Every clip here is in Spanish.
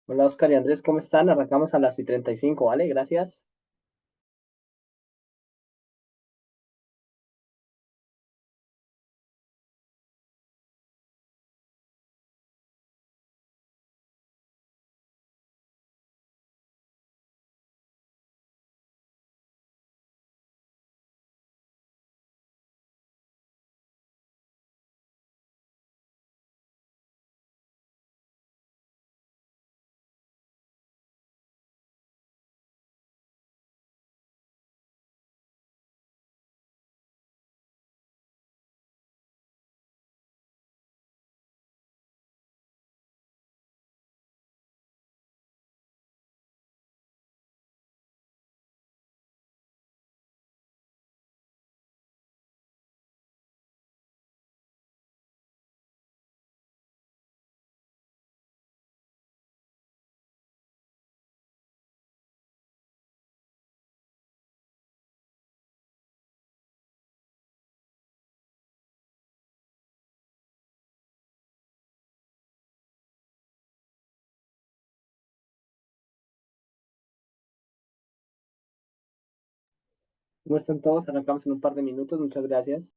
Hola Oscar y Andrés, ¿cómo están? Arrancamos a las y 35, ¿vale? Gracias. ¿Cómo están todos? Arrancamos en un par de minutos, muchas gracias.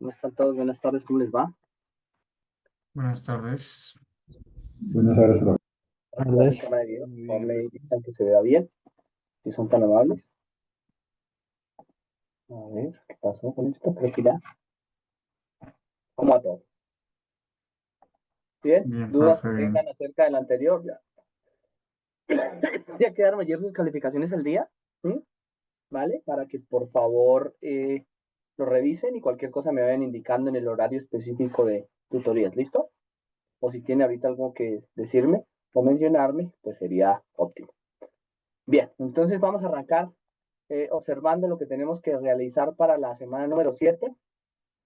¿Cómo están todos? Buenas tardes, ¿cómo les va? Buenas tardes. Buenas tardes, profe. Activar mi cámara de video, Muy por bien, favor, gracias. indican que se vea bien, si son tan amables. A ver, ¿qué pasó con esto? Creo que ya, como a todo. ¿Bien? Bien, ¿Dudas que profe, bien. tengan acerca del anterior? Ya, ya quedaron ayer sus calificaciones al día, ¿sí? ¿Vale? Para que por favor lo revisen y cualquier cosa me vayan indicando en el horario específico de tutorías, ¿listo? O si tiene ahorita algo que decirme o mencionarme, pues sería óptimo. Bien, entonces vamos a arrancar observando lo que tenemos que realizar para la semana número 7.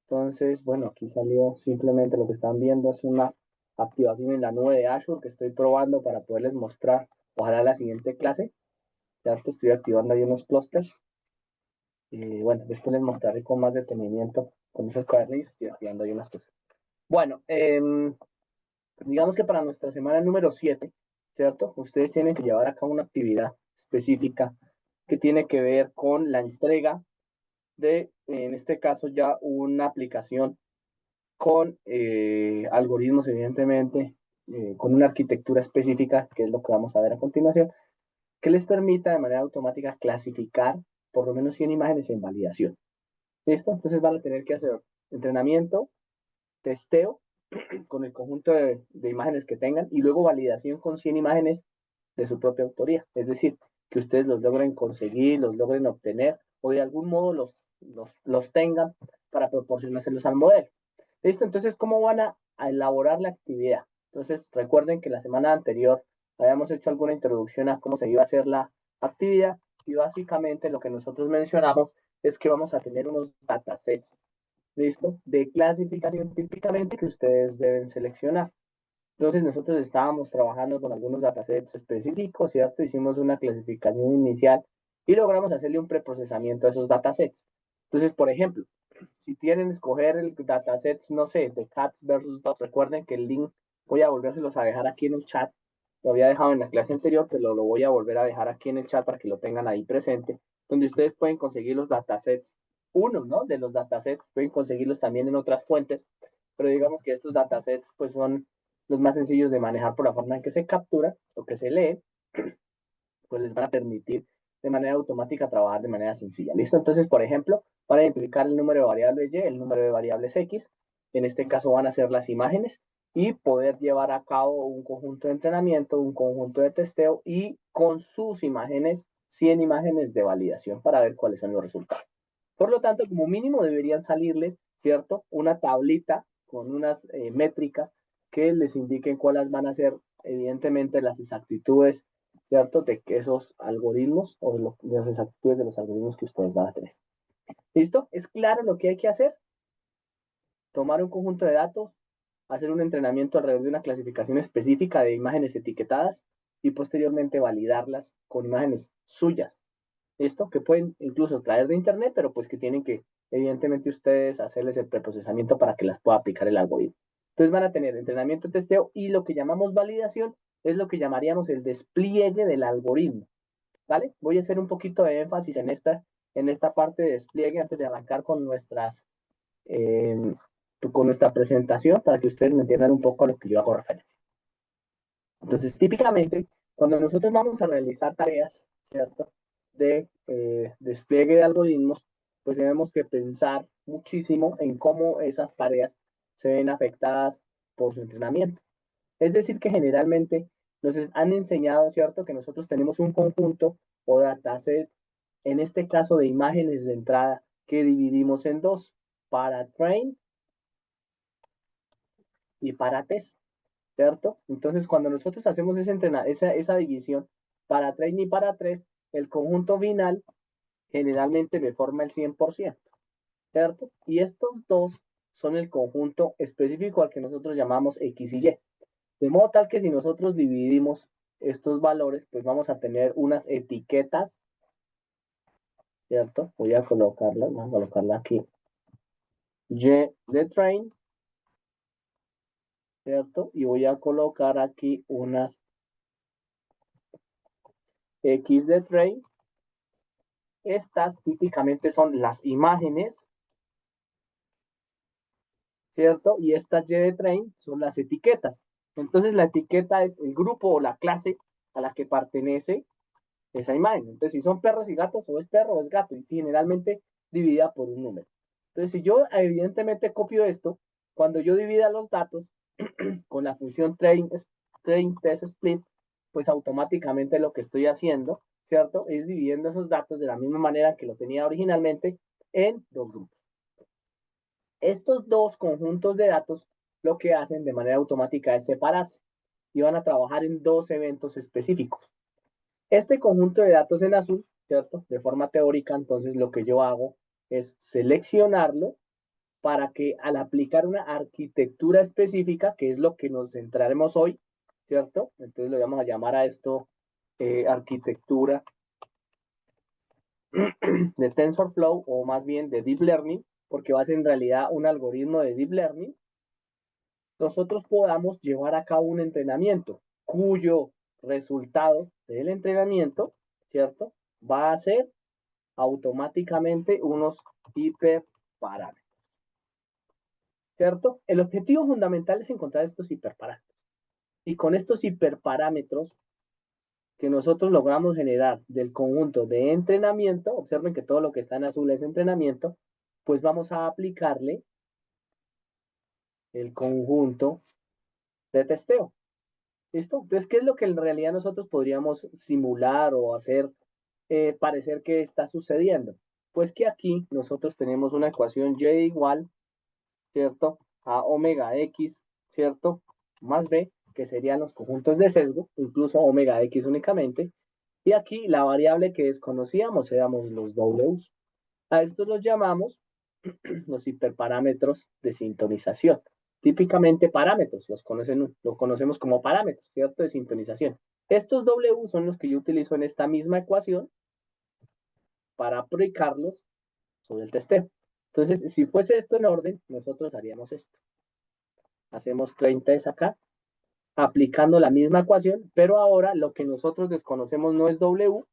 Entonces, bueno, aquí salió simplemente lo que están viendo, es una activación en la nube de Azure que estoy probando para poderles mostrar, ojalá la siguiente clase. Ya estoy activando ahí unos clusters. Y bueno, después les mostraré con más detenimiento con esos cuadernillos, estoy activando ahí unas cosas. Bueno, digamos que para nuestra semana número 7, ¿cierto? Ustedes tienen que llevar a cabo una actividad específica que tiene que ver con la entrega de, en este caso, ya una aplicación con algoritmos, evidentemente, con una arquitectura específica, que es lo que vamos a ver a continuación, que les permita de manera automática clasificar por lo menos 100 imágenes en validación. ¿Listo? Entonces van a tener que hacer entrenamiento, testeo con el conjunto de imágenes que tengan y luego validación con 100 imágenes de su propia autoría. Es decir, que ustedes los logren conseguir, los logren obtener o de algún modo los tengan para proporcionárselos al modelo. ¿Listo? Entonces, ¿cómo van a elaborar la actividad? Entonces, recuerden que la semana anterior habíamos hecho alguna introducción a cómo se iba a hacer la actividad y básicamente lo que nosotros mencionamos es que vamos a tener unos datasets, ¿listo? De clasificación típicamente que ustedes deben seleccionar. Entonces nosotros estábamos trabajando con algunos datasets específicos, ¿cierto? Hicimos una clasificación inicial y logramos hacerle un preprocesamiento a esos datasets. Entonces, por ejemplo, si quieren escoger el dataset, no sé, de cats versus dogs, recuerden que el link voy a volvérselos a dejar aquí en el chat. Lo había dejado en la clase anterior, pero lo voy a volver a dejar aquí en el chat para que lo tengan ahí presente, donde ustedes pueden conseguir los datasets. Uno, ¿no? De los datasets, pueden conseguirlos también en otras fuentes, pero digamos que estos datasets pues son los más sencillos de manejar por la forma en que se captura o que se lee, pues les van a permitir de manera automática trabajar de manera sencilla. ¿Listo? Entonces, por ejemplo, para identificar el número de variables Y, el número de variables X, en este caso van a ser las imágenes, y poder llevar a cabo un conjunto de entrenamiento, un conjunto de testeo y con sus imágenes, 100 imágenes de validación para ver cuáles son los resultados. Por lo tanto, como mínimo deberían salirles, ¿cierto? Una tablita con unas métricas que les indiquen cuáles van a ser, evidentemente, las exactitudes, ¿cierto? De que esos algoritmos o de las exactitudes de los algoritmos que ustedes van a tener. ¿Listo? ¿Es claro lo que hay que hacer? Tomar un conjunto de datos, hacer un entrenamiento alrededor de una clasificación específica de imágenes etiquetadas y posteriormente validarlas con imágenes suyas. ¿Listo? Que pueden incluso traer de internet, pero pues que tienen que, evidentemente, ustedes hacerles el preprocesamiento para que las pueda aplicar el algoritmo. Entonces van a tener entrenamiento, testeo y lo que llamamos validación es lo que llamaríamos el despliegue del algoritmo. ¿Vale? Voy a hacer un poquito de énfasis en esta parte de despliegue antes de arrancar eh, con nuestra presentación para que ustedes me entiendan un poco a lo que yo hago referencia. Entonces, típicamente, cuando nosotros vamos a realizar tareas, ¿cierto? De despliegue de algoritmos, pues tenemos que pensar muchísimo en cómo esas tareas se ven afectadas por su entrenamiento. Es decir, que generalmente nos han enseñado, ¿cierto?, que nosotros tenemos un conjunto o dataset, en este caso de imágenes de entrada, que dividimos en dos, para train y para test, ¿cierto? Entonces, cuando nosotros hacemos esa división para train y para test, el conjunto final generalmente me forma el 100%, ¿cierto? Y estos dos son el conjunto específico al que nosotros llamamos X y Y. De modo tal que si nosotros dividimos estos valores, pues vamos a tener unas etiquetas, ¿cierto? Voy a colocarla aquí. Y de train, ¿cierto? Y voy a colocar aquí unas X de train. Estas típicamente son las imágenes ¿cierto? Y estas Y de train son las etiquetas. Entonces la etiqueta es el grupo o la clase a la que pertenece esa imagen. Entonces si son perros y gatos, o es perro o es gato, y generalmente dividida por un número. Entonces si yo evidentemente copio esto, cuando yo divida los datos con la función train test split, pues automáticamente lo que estoy haciendo, ¿cierto? Es dividiendo esos datos de la misma manera que lo tenía originalmente en dos grupos. Estos dos conjuntos de datos lo que hacen de manera automática es separarse y van a trabajar en dos eventos específicos. Este conjunto de datos en azul, ¿cierto? De forma teórica, entonces lo que yo hago es seleccionarlo para que al aplicar una arquitectura específica, que es lo que nos centraremos hoy, ¿cierto? Entonces lo vamos a llamar a esto arquitectura de TensorFlow o más bien de Deep Learning, porque va a ser en realidad un algoritmo de Deep Learning. Nosotros podamos llevar a cabo un entrenamiento cuyo resultado del entrenamiento, ¿cierto? Va a ser automáticamente unos hiperparámetros, ¿cierto? El objetivo fundamental es encontrar estos hiperparámetros. Y con estos hiperparámetros que nosotros logramos generar del conjunto de entrenamiento, observen que todo lo que está en azul es entrenamiento, pues vamos a aplicarle el conjunto de testeo. ¿Listo? Entonces, ¿qué es lo que en realidad nosotros podríamos simular o hacer parecer que está sucediendo? Pues que aquí nosotros tenemos una ecuación y igual, ¿cierto? A omega x, ¿cierto? Más b, que serían los conjuntos de sesgo, incluso omega x únicamente. Y aquí la variable que desconocíamos éramos los W's. A estos los llamamos los hiperparámetros de sintonización. Típicamente parámetros, los conocemos como parámetros, ¿cierto? De sintonización. Estos W son los que yo utilizo en esta misma ecuación para aplicarlos sobre el testeo. Entonces, si fuese esto en orden, nosotros haríamos esto. Hacemos 30 es acá, aplicando la misma ecuación, pero ahora lo que nosotros desconocemos no es W,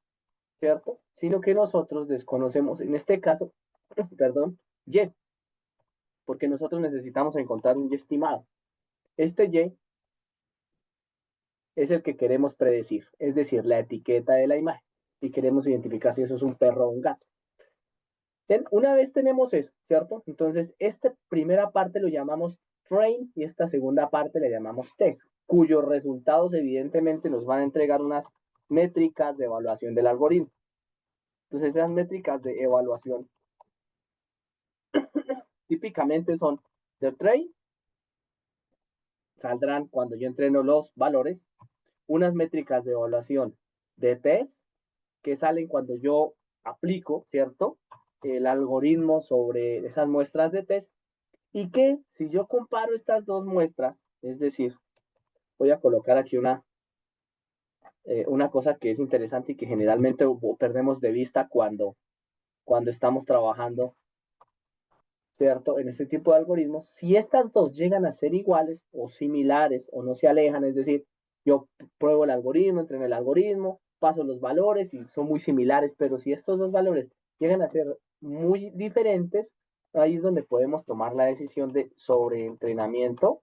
¿cierto? Sino que nosotros desconocemos, en este caso, perdón, Y, porque nosotros necesitamos encontrar un Y estimado. Este Y es el que queremos predecir, es decir, la etiqueta de la imagen, y queremos identificar si eso es un perro o un gato. Una vez tenemos eso, ¿cierto? Entonces, esta primera parte lo llamamos train y esta segunda parte le llamamos test, cuyos resultados evidentemente nos van a entregar unas métricas de evaluación del algoritmo. Entonces, esas métricas de evaluación típicamente son de train, saldrán cuando yo entreno los valores, unas métricas de evaluación de test, que salen cuando yo aplico, ¿cierto? El algoritmo sobre esas muestras de test, y que si yo comparo estas dos muestras, es decir, voy a colocar aquí una cosa que es interesante y que generalmente perdemos de vista cuando estamos trabajando, ¿cierto? En este tipo de algoritmos, si estas dos llegan a ser iguales o similares o no se alejan, es decir, yo pruebo el algoritmo, entreno el algoritmo, paso los valores y son muy similares, pero si estos dos valores llegan a ser muy diferentes, ahí es donde podemos tomar la decisión de sobreentrenamiento,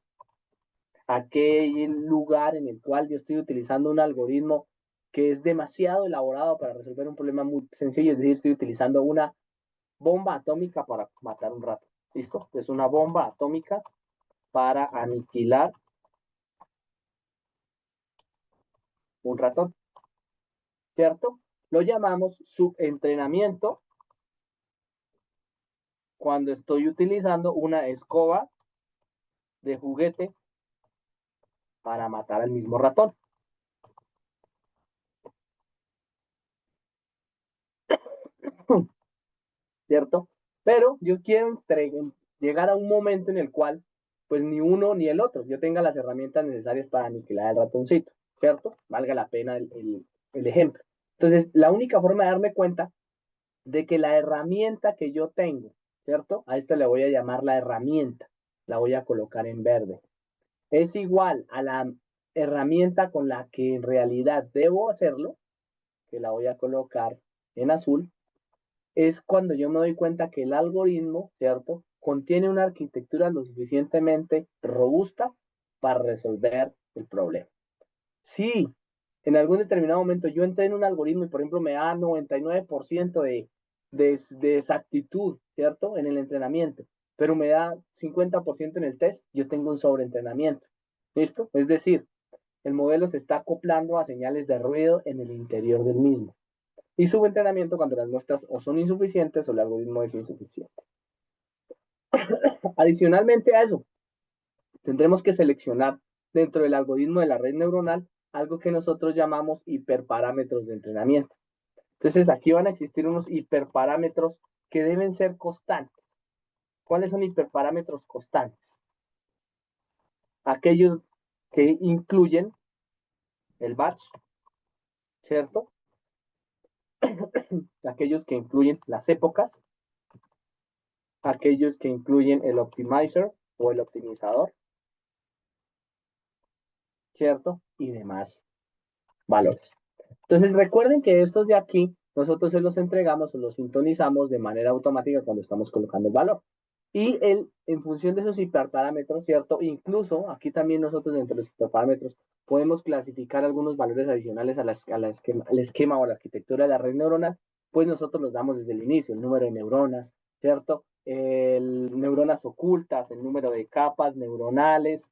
aquel lugar en el cual yo estoy utilizando un algoritmo que es demasiado elaborado para resolver un problema muy sencillo, es decir, estoy utilizando una bomba atómica para matar un ratón. ¿Listo? Es una bomba atómica para aniquilar un ratón, ¿cierto? Lo llamamos subentrenamiento cuando estoy utilizando una escoba de juguete para matar al mismo ratón. ¿Cierto? Pero yo quiero llegar a un momento en el cual, pues ni uno ni el otro, yo tenga las herramientas necesarias para aniquilar el ratoncito, ¿cierto? Valga la pena el ejemplo. Entonces, la única forma de darme cuenta de que la herramienta que yo tengo, ¿cierto? A esta le voy a llamar la herramienta, la voy a colocar en verde. Es igual a la herramienta con la que en realidad debo hacerlo, que la voy a colocar en azul, es cuando yo me doy cuenta que el algoritmo, ¿cierto? contiene una arquitectura lo suficientemente robusta para resolver el problema. Si en algún determinado momento yo entré en un algoritmo y, por ejemplo, me da 99% de exactitud, ¿cierto? En el entrenamiento, pero me da 50% en el test, yo tengo un sobreentrenamiento. ¿Listo? Es decir, el modelo se está acoplando a señales de ruido en el interior del mismo. Y subentrenamiento cuando las muestras o son insuficientes o el algoritmo es insuficiente. Adicionalmente a eso, tendremos que seleccionar dentro del algoritmo de la red neuronal algo que nosotros llamamos hiperparámetros de entrenamiento. Entonces aquí van a existir unos hiperparámetros que deben ser constantes. ¿Cuáles son hiperparámetros constantes? Aquellos que incluyen el batch, ¿cierto? Aquellos que incluyen las épocas, aquellos que incluyen el optimizer o el optimizador, ¿cierto? Y demás valores. Entonces recuerden que estos de aquí nosotros se los entregamos o los sintonizamos de manera automática cuando estamos colocando el valor. Y en función de esos hiperparámetros, ¿cierto? Incluso aquí también nosotros dentro de los hiperparámetros podemos clasificar algunos valores adicionales al esquema o a la arquitectura de la red neuronal, pues nosotros los damos desde el inicio, el número de neuronas, ¿cierto? El neuronas ocultas, el número de capas neuronales,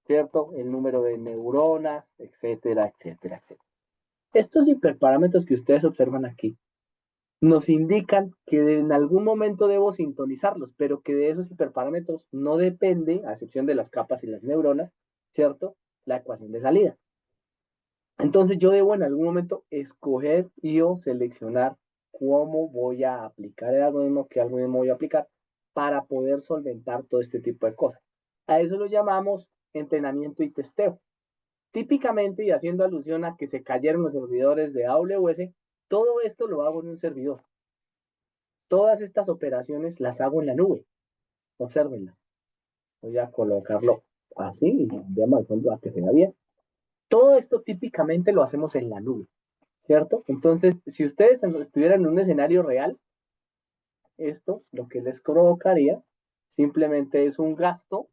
¿cierto? El número de neuronas, etcétera, etcétera, etcétera. Estos hiperparámetros que ustedes observan aquí nos indican que en algún momento debo sintonizarlos, pero que de esos hiperparámetros no depende, a excepción de las capas y las neuronas, ¿cierto? La ecuación de salida. Entonces yo debo en algún momento escoger y o seleccionar cómo voy a aplicar el algoritmo, qué algoritmo voy a aplicar para poder solventar todo este tipo de cosas. A eso lo llamamos entrenamiento y testeo. Típicamente, y haciendo alusión a que se cayeron los servidores de AWS, todo esto lo hago en un servidor. Todas estas operaciones las hago en la nube. Obsérvenla. Voy a colocarlo así y enviamos al fondo a que se vea bien. Todo esto típicamente lo hacemos en la nube, ¿cierto? Entonces, si ustedes estuvieran en un escenario real, esto lo que les provocaría simplemente es un gasto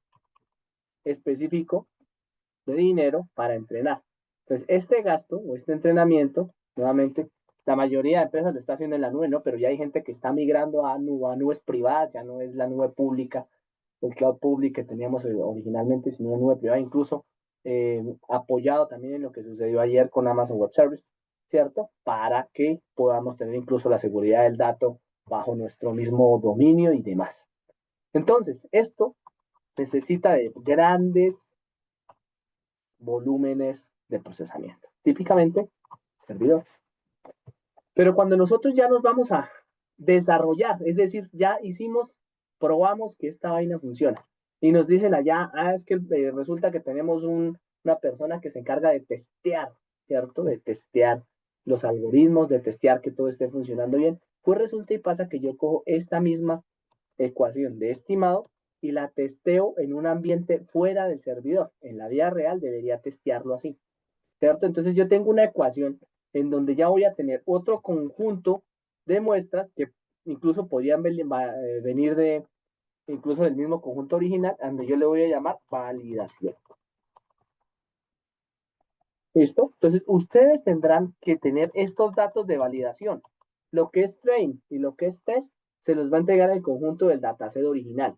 específico de dinero para entrenar. Entonces, este gasto o este entrenamiento, nuevamente, la mayoría de empresas lo está haciendo en la nube, ¿no? Pero ya hay gente que está migrando a nubes privadas, ya no es la nube pública, el cloud public que teníamos originalmente, sino una nube privada, incluso apoyado también en lo que sucedió ayer con Amazon Web Service, ¿cierto? Para que podamos tener incluso la seguridad del dato bajo nuestro mismo dominio y demás. Entonces, esto necesita de grandes volúmenes de procesamiento, típicamente servidores. Pero cuando nosotros ya nos vamos a desarrollar, es decir, ya probamos que esta vaina funciona y nos dicen allá, es que resulta que tenemos una persona que se encarga de testear, ¿cierto? De testear los algoritmos, de testear que todo esté funcionando bien. Pues resulta y pasa que yo cojo esta misma ecuación de estimado y la testeo en un ambiente fuera del servidor. En la vida real debería testearlo así, ¿cierto? Entonces yo tengo una ecuación en donde ya voy a tener otro conjunto de muestras que incluso podrían venir incluso del mismo conjunto original, donde yo le voy a llamar validación. ¿Listo? Entonces ustedes tendrán que tener estos datos de validación. Lo que es train y lo que es test se los va a entregar el conjunto del dataset original,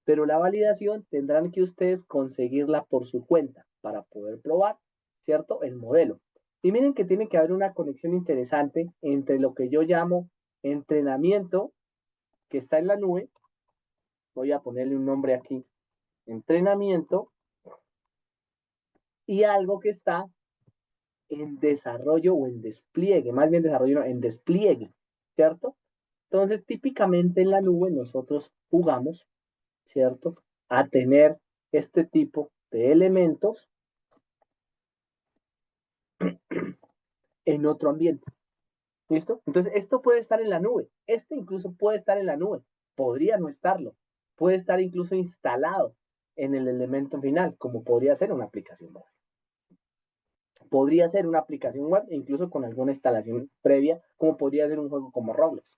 pero la validación tendrán que ustedes conseguirla por su cuenta para poder probar, ¿cierto? El modelo. Y miren que tiene que haber una conexión interesante entre lo que yo llamo entrenamiento, que está en la nube. Voy a ponerle un nombre aquí, entrenamiento, y algo que está en desarrollo o en despliegue, más bien desarrollo, no, en despliegue, ¿cierto? Entonces, típicamente en la nube nosotros jugamos, ¿cierto? A tener este tipo de elementos en otro ambiente. ¿Listo? Entonces, esto puede estar en la nube. Este incluso puede estar en la nube. Podría no estarlo. Puede estar incluso instalado en el elemento final, como podría ser una aplicación web. Podría ser una aplicación web, incluso con alguna instalación previa, como podría ser un juego como Roblox.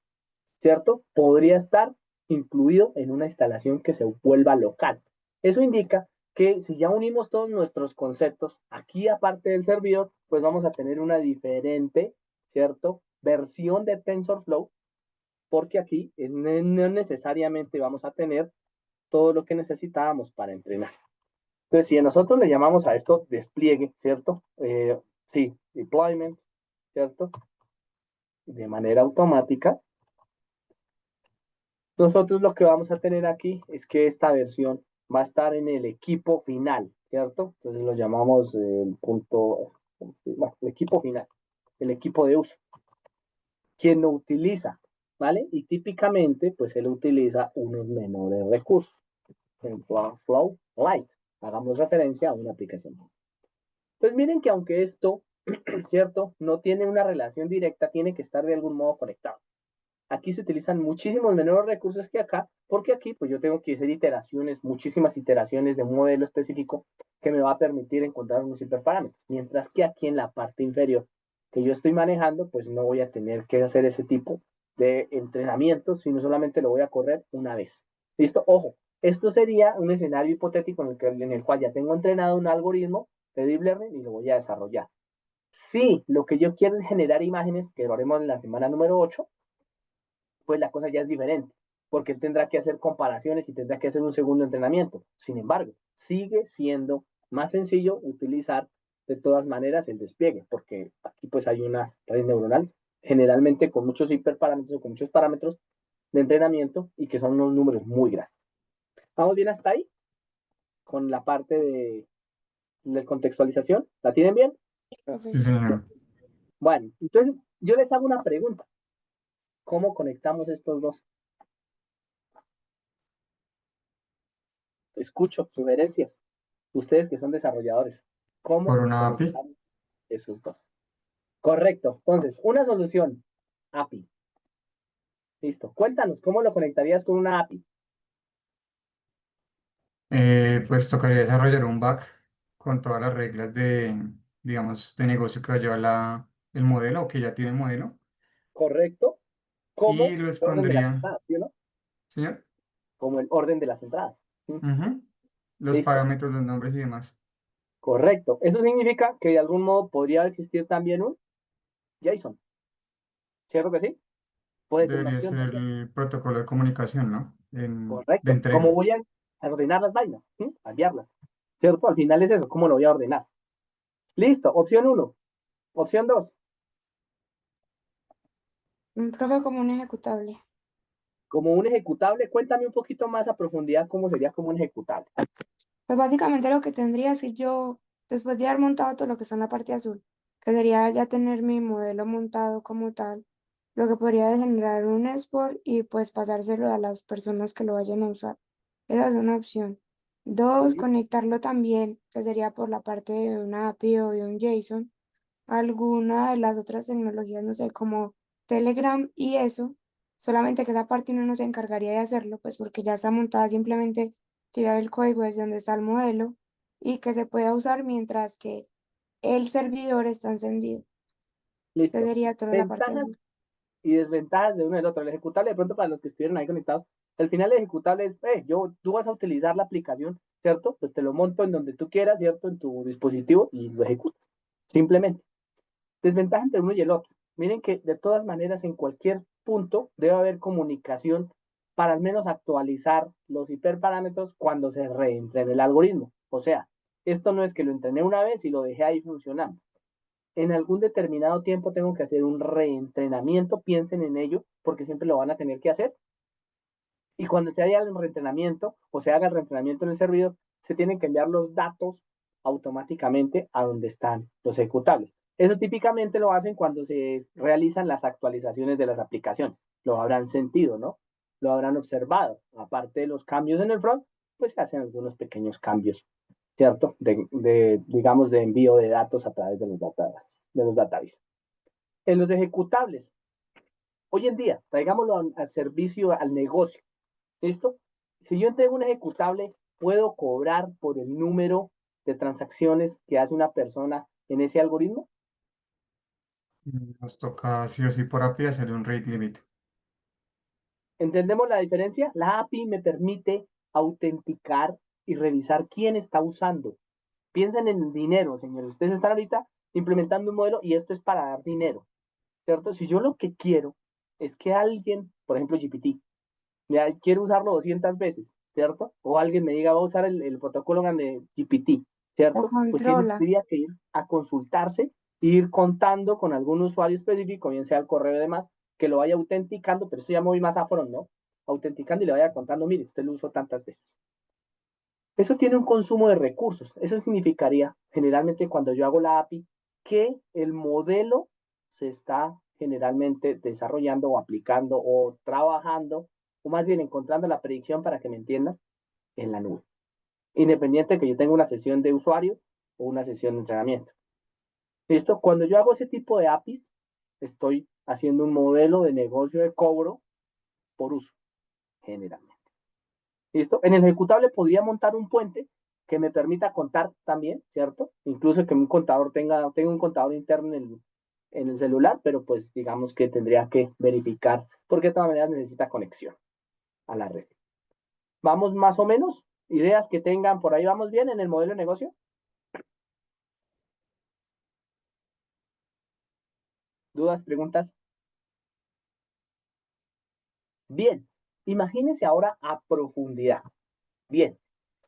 ¿Cierto? Podría estar incluido en una instalación que se vuelva local. Eso indica que si ya unimos todos nuestros conceptos, aquí aparte del servidor, pues vamos a tener una diferente, ¿cierto? Versión de TensorFlow, porque aquí no necesariamente vamos a tener todo lo que necesitábamos para entrenar. Entonces, si nosotros le llamamos a esto despliegue, ¿cierto? Sí, deployment, ¿cierto? De manera automática, nosotros lo que vamos a tener aquí es que esta versión va a estar en el equipo final, ¿cierto? Entonces lo llamamos el punto, bueno, el equipo final, el equipo de uso. Quien lo utiliza, ¿vale? Y típicamente, pues él utiliza unos menores recursos. En Flow Lite, hagamos referencia a una aplicación. Entonces miren que aunque esto, ¿cierto? No tiene una relación directa, tiene que estar de algún modo conectado. Aquí se utilizan muchísimos menores recursos que acá, porque aquí pues yo tengo que hacer iteraciones, muchísimas iteraciones de un modelo específico que me va a permitir encontrar unos hiperparámetros. Mientras que aquí en la parte inferior que yo estoy manejando, pues no voy a tener que hacer ese tipo de entrenamiento, sino solamente lo voy a correr una vez. ¿Listo? Ojo, esto sería un escenario hipotético en el cual ya tengo entrenado un algoritmo de Deep Learning y lo voy a desarrollar. Si lo que yo quiero es generar imágenes, que lo haremos en la semana número 8, pues la cosa ya es diferente, porque él tendrá que hacer comparaciones y tendrá que hacer un segundo entrenamiento. Sin embargo, sigue siendo más sencillo utilizar de todas maneras el despliegue, porque aquí pues hay una red neuronal, generalmente con muchos hiperparámetros o con muchos parámetros de entrenamiento y que son unos números muy grandes. ¿Vamos bien hasta ahí? Con la parte de contextualización. ¿La tienen bien? Sí, Profe. señor. Bueno, entonces yo les hago una pregunta. ¿Cómo conectamos estos dos? Escucho sugerencias. Ustedes que son desarrolladores, Por ¿cómo una API. conectamos esos dos? Correcto. Entonces, una solución, API. Listo. Cuéntanos, ¿cómo lo conectarías con una API? Pues tocaría desarrollar un back con todas las reglas de, digamos, de negocio que va a llevar el modelo o que ya tiene el modelo. Correcto. Y Como los orden de las pondría, entradas, ¿sí o no? señor, Como el orden de las entradas. ¿Sí? ujú, los Listo. parámetros, los nombres y demás. Correcto. Eso significa que de algún modo podría existir también un JSON. ¿Cierto que sí? Puede ser una Debería opción ser también. el protocolo de comunicación, ¿no? De Correcto. ¿Cómo entrega. voy a ordenar las vainas? ¿Sí? A enviarlas. ¿Cierto? Al final es eso, ¿cómo lo voy a ordenar? Listo. Opción 1. Opción 2. Profe, como un ejecutable. Como un ejecutable, cuéntame un poquito más a profundidad cómo sería como un ejecutable. Pues básicamente lo que tendría si yo, después de haber montado todo lo que está en la parte azul, que sería ya tener mi modelo montado como tal, lo que podría es generar un export y pues pasárselo a las personas que lo vayan a usar. Esa es una opción. Dos, Sí, conectarlo también, que sería por la parte de una API o de un JSON, alguna de las otras tecnologías, no sé, como Telegram y eso, solamente que esa parte uno no se encargaría de hacerlo, pues porque ya está montada, simplemente tirar el código desde donde está el modelo y que se pueda usar mientras que el servidor está encendido. Esa listo. sería toda la parte Ventajas azul. y desventajas de uno y del otro. El ejecutable, de pronto, para los que estuvieron ahí conectados, al final el ejecutable es, tú vas a utilizar la aplicación, ¿cierto? Pues te lo monto en donde tú quieras, ¿cierto? En tu dispositivo y lo ejecutas. Simplemente. Desventaja entre uno y el otro. Miren que de todas maneras en cualquier punto debe haber comunicación para al menos actualizar los hiperparámetros cuando se reentrene el algoritmo. O sea, esto no es que lo entrené una vez y lo dejé ahí funcionando. En algún determinado tiempo tengo que hacer un reentrenamiento, piensen en ello, porque siempre lo van a tener que hacer. Y cuando se haya el reentrenamiento o se haga el reentrenamiento en el servidor, se tienen que enviar los datos automáticamente a donde están los ejecutables. Eso típicamente lo hacen cuando se realizan las actualizaciones de las aplicaciones. Lo habrán sentido, ¿no? Lo habrán observado. Aparte de los cambios en el front, pues se hacen algunos pequeños cambios, ¿cierto? Digamos, de envío de datos a través de los databases. En los ejecutables, hoy en día, traigámoslo al servicio, al negocio. ¿Listo? Si yo entrego un ejecutable, puedo cobrar por el número de transacciones que hace una persona en ese algoritmo. Nos toca sí o sí por API hacer un rate limit. ¿Entendemos la diferencia? La API me permite autenticar y revisar quién está usando. Piensen en dinero, señores. Ustedes están ahorita implementando un modelo y esto es para dar dinero, ¿cierto? Si yo lo que quiero es que alguien, por ejemplo, GPT, ya quiero usarlo 200 veces, ¿cierto? O alguien me diga, voy a usar el protocolo de GPT, Lo ¿cierto? Pues controla. tendría que ir a consultarse e ir contando con algún usuario específico, bien sea el correo y demás, que lo vaya autenticando, pero eso ya me voy más a front, ¿no? Autenticando y le vaya contando, mire, usted lo usó tantas veces. Eso tiene un consumo de recursos. Eso significaría, generalmente, cuando yo hago la API, que el modelo se está generalmente desarrollando o aplicando o trabajando, o más bien encontrando la predicción para que me entiendan, en la nube. Independiente de que yo tenga una sesión de usuario o una sesión de entrenamiento. ¿Listo? Cuando yo hago ese tipo de APIs, estoy haciendo un modelo de negocio de cobro por uso, generalmente. ¿Listo? En el ejecutable podría montar un puente que me permita contar también, ¿cierto? Incluso que un contador tenga un contador interno en el celular, pero pues digamos que tendría que verificar, porque de todas maneras necesita conexión a la red. ¿Vamos más o menos? ¿Ideas que tengan por ahí? ¿Vamos bien en el modelo de negocio? ¿Dudas, preguntas? Bien, imagínense ahora a profundidad. Bien,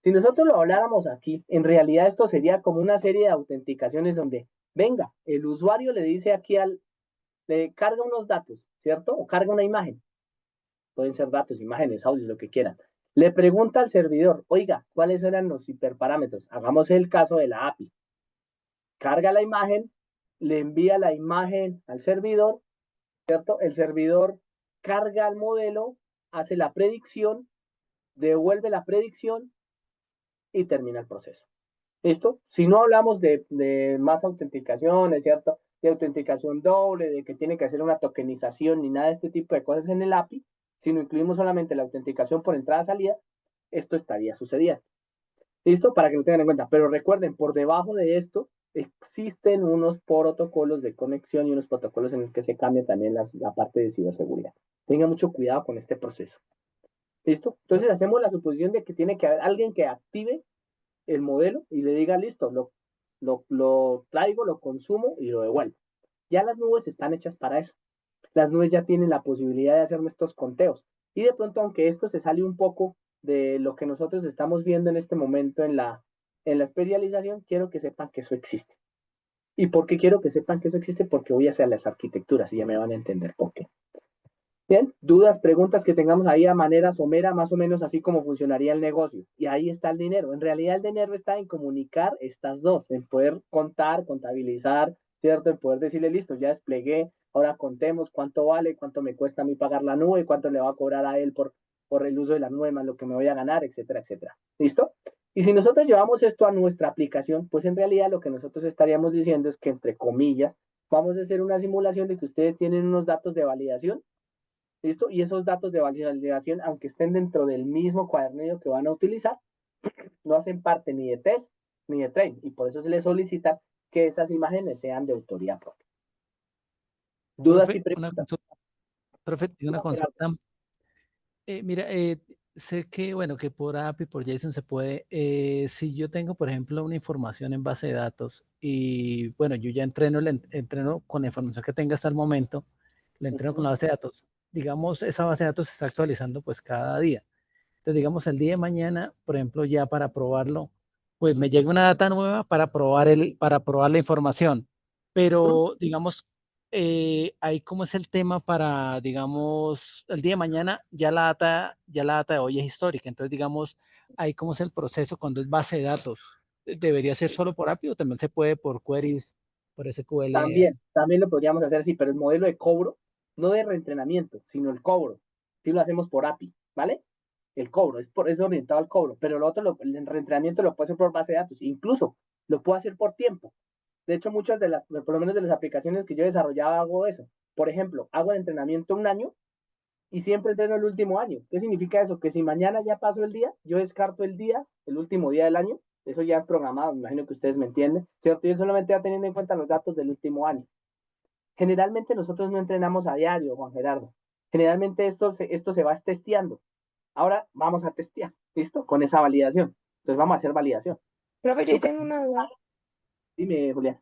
si nosotros lo habláramos aquí, en realidad esto sería como una serie de autenticaciones donde, venga, el usuario le dice aquí le carga unos datos, ¿cierto? O carga una imagen. Pueden ser datos, imágenes, audios, lo que quieran. Le pregunta al servidor, oiga, ¿cuáles eran los hiperparámetros? Hagamos el caso de la API. Carga la imagen, le envía la imagen al servidor, ¿cierto? El servidor carga el modelo, hace la predicción, devuelve la predicción y termina el proceso. ¿Listo? Si no hablamos de más autenticaciones, ¿cierto? De autenticación doble, de que tiene que hacer una tokenización ni nada de este tipo de cosas en el API, sino incluimos solamente la autenticación por entrada-salida, esto estaría sucediendo. ¿Listo? Para que lo tengan en cuenta. Pero recuerden, por debajo de esto existen unos protocolos de conexión y unos protocolos en los que se cambia también la parte de ciberseguridad. Tengan mucho cuidado con este proceso. ¿Listo? Entonces hacemos la suposición de que tiene que haber alguien que active el modelo y le diga, listo, lo traigo, lo consumo y lo devuelvo. Ya las nubes están hechas para eso. Las nubes ya tienen la posibilidad de hacerme estos conteos. Y de pronto, aunque esto se sale un poco de lo que nosotros estamos viendo en este momento en la especialización, quiero que sepan que eso existe. ¿Y por qué quiero que sepan que eso existe? Porque voy a hacer las arquitecturas y ya me van a entender por qué. Bien, dudas, preguntas que tengamos ahí a manera somera, más o menos así como funcionaría el negocio. Y ahí está el dinero. En realidad el dinero está en comunicar estas dos, en poder contar, contabilizar, ¿cierto? En poder decirle, listo, ya desplegué, ahora contemos cuánto vale, cuánto me cuesta a mí pagar la nube, cuánto le va a cobrar a él por el uso de la nube, más lo que me voy a ganar, etcétera, etcétera. ¿Listo? Y si nosotros llevamos esto a nuestra aplicación, pues en realidad lo que nosotros estaríamos diciendo es que, entre comillas, vamos a hacer una simulación de que ustedes tienen unos datos de validación. ¿Listo? Y esos datos de validación, aunque estén dentro del mismo cuadernillo que van a utilizar, no hacen parte ni de test ni de train. Y por eso se les solicita que esas imágenes sean de autoría propia. ¿Dudas y Profe, preguntas? una Gerardo. consulta. Mira, sé que, bueno, que por API, por JSON se puede, si yo tengo, por ejemplo, una información en base de datos y, bueno, yo ya entreno con la información que tenga hasta el momento, la entreno con la base de datos. Digamos, esa base de datos se está actualizando pues cada día. Entonces, digamos, el día de mañana, por ejemplo, ya para probarlo, pues me llega una data nueva para probar la información. Pero, digamos, ahí cómo es el tema para, digamos, el día de mañana ya la data de hoy es histórica. Entonces, digamos, ahí cómo es el proceso cuando es base de datos. ¿Debería ser solo por API o también se puede por queries, por SQL? También lo podríamos hacer así, pero el modelo de cobro, no de reentrenamiento, sino el cobro, si lo hacemos por API, ¿vale? El cobro, es orientado al cobro, pero el reentrenamiento lo puede hacer por base de datos, incluso lo puedo hacer por tiempo. De hecho, muchas por lo menos de las aplicaciones que yo desarrollaba hago eso. Por ejemplo, hago el entrenamiento un año y siempre entreno el último año. ¿Qué significa eso? Que si mañana ya pasó el día, yo descarto el día, el último día del año, eso ya es programado, me imagino que ustedes me entienden, ¿cierto? Yo solamente va teniendo en cuenta los datos del último año. Generalmente nosotros no entrenamos a diario, Juan Gerardo. Generalmente esto se va testeando. Ahora vamos a testear, ¿listo? Con esa validación. Entonces vamos a hacer validación. Profe, yo Tú, ahí tengo una duda. dime, Julián.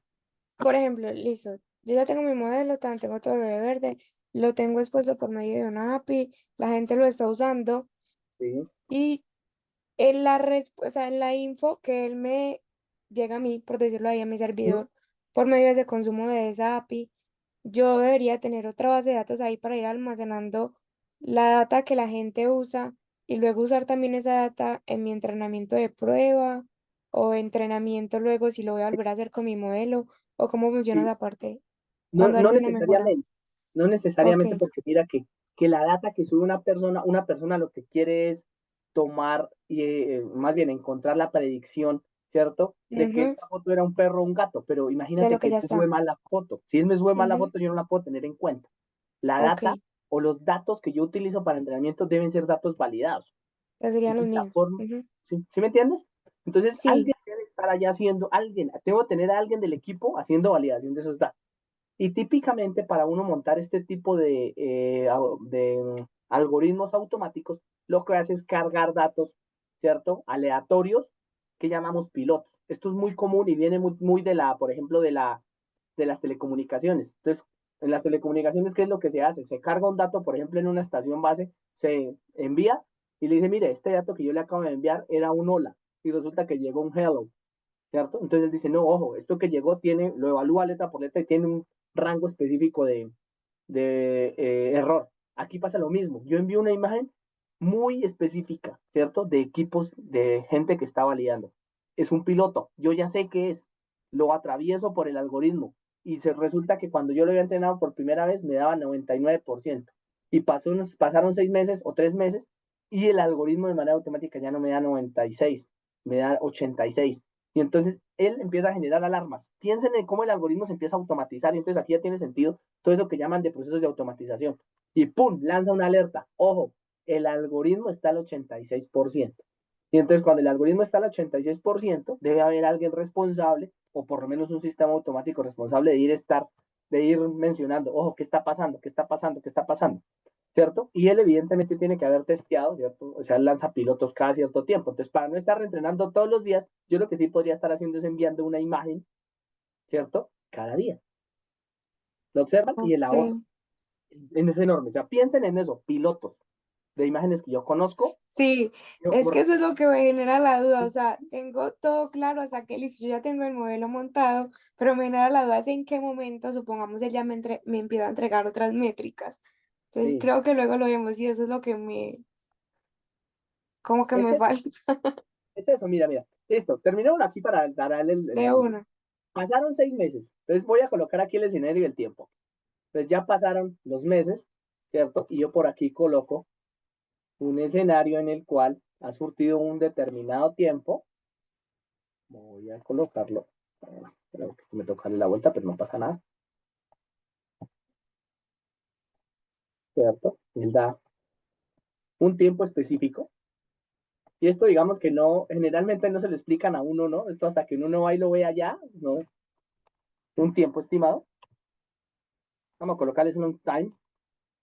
Por ejemplo, listo, yo ya tengo mi modelo, tengo todo lo de verde, lo tengo expuesto por medio de una API, la gente lo está usando Sí. y en la respuesta, en la info que él me llega a mí, por decirlo ahí, a mi servidor, por medio de ese consumo de esa API, yo debería tener otra base de datos ahí para ir almacenando la data que la gente usa y luego usar también esa data en mi entrenamiento de prueba o entrenamiento luego si lo voy a volver a hacer con mi modelo o cómo funciona Sí. esa parte No, cuando no haya una mejora. necesariamente, no Ok, necesariamente porque mira que la data que sube una persona lo que quiere es tomar y más bien encontrar la predicción, ¿cierto? De que ujú, esta foto era un perro o un gato, pero de imagínate lo que que él ya me sube está. mal la foto. Si él me sube mal la Ujú, foto, yo no la puedo tener en cuenta. La ok, data o los datos que yo utilizo para entrenamiento deben ser datos validados. ya serían los Entonces, la míos. forma, Ujú. ¿sí me entiendes? Entonces, Sí, alguien debe estar allá haciendo, tengo que tener a alguien del equipo haciendo validación de esos datos. Y típicamente para uno montar este tipo de algoritmos automáticos, lo que hace es cargar datos, ¿cierto? Aleatorios que llamamos pilotos. Esto es muy común y viene muy de por ejemplo, de las telecomunicaciones. Entonces, en las telecomunicaciones, ¿qué es lo que se hace? Se carga un dato, por ejemplo, en una estación base, se envía y le dice, mire, este dato que yo le acabo de enviar era un hola y resulta que llegó un hello. ¿Cierto? Entonces él dice, no, ojo, esto que llegó lo evalúa letra por letra y tiene un rango específico de error. Aquí pasa lo mismo. Yo envío una imagen muy específica, ¿cierto? De equipos, de gente que está validando. Es un piloto. Yo ya sé qué es. Lo atravieso por el algoritmo. Y resulta que cuando yo lo había entrenado por primera vez me daba 99%. Y pasaron 6 meses o 3 meses y el algoritmo de manera automática ya no me da 96, me da 86. Y entonces él empieza a generar alarmas. Piensen en cómo el algoritmo se empieza a automatizar y entonces aquí ya tiene sentido todo eso que llaman de procesos de automatización. Y ¡pum! Lanza una alerta. Ojo, el algoritmo está al 86%. Y entonces cuando el algoritmo está al 86%, debe haber alguien responsable o por lo menos un sistema automático responsable de ir mencionando, ojo, ¿qué está pasando? ¿Qué está pasando? ¿Qué está pasando? ¿Cierto? Y él evidentemente tiene que haber testeado, ¿cierto? O sea, lanza pilotos cada cierto tiempo. Entonces, para no estar reentrenando todos los días, yo lo que sí podría estar haciendo es enviando una imagen, ¿cierto? Cada día. Lo observan y el ahorro ok. es enorme. O sea, piensen en eso, pilotos de imágenes que yo conozco. Sí, Yo es que borro. eso es lo que me genera la duda, o sea, tengo todo claro hasta que listo, yo ya tengo el modelo montado, pero me genera la duda es en qué momento, supongamos, él ya me empieza a entregar otras métricas. Entonces Sí, creo que luego lo vemos y eso es lo que como que es me eso, falta es eso, mira, mira. Listo, terminamos aquí para darle el de ejemplo. una. Pasaron 6 meses, entonces voy a colocar aquí el escenario y el tiempo. Entonces ya pasaron los meses, ¿cierto? Y yo por aquí coloco un escenario en el cual ha surtido un determinado tiempo. Voy a colocarlo. Creo que me toca darle la vuelta, pero no pasa nada, ¿cierto? Él da un tiempo específico. Y esto, digamos que no, generalmente no se lo explican a uno, ¿no? Esto hasta que uno no va y lo ve allá, ¿no? Un tiempo estimado. Vamos a colocarles un time,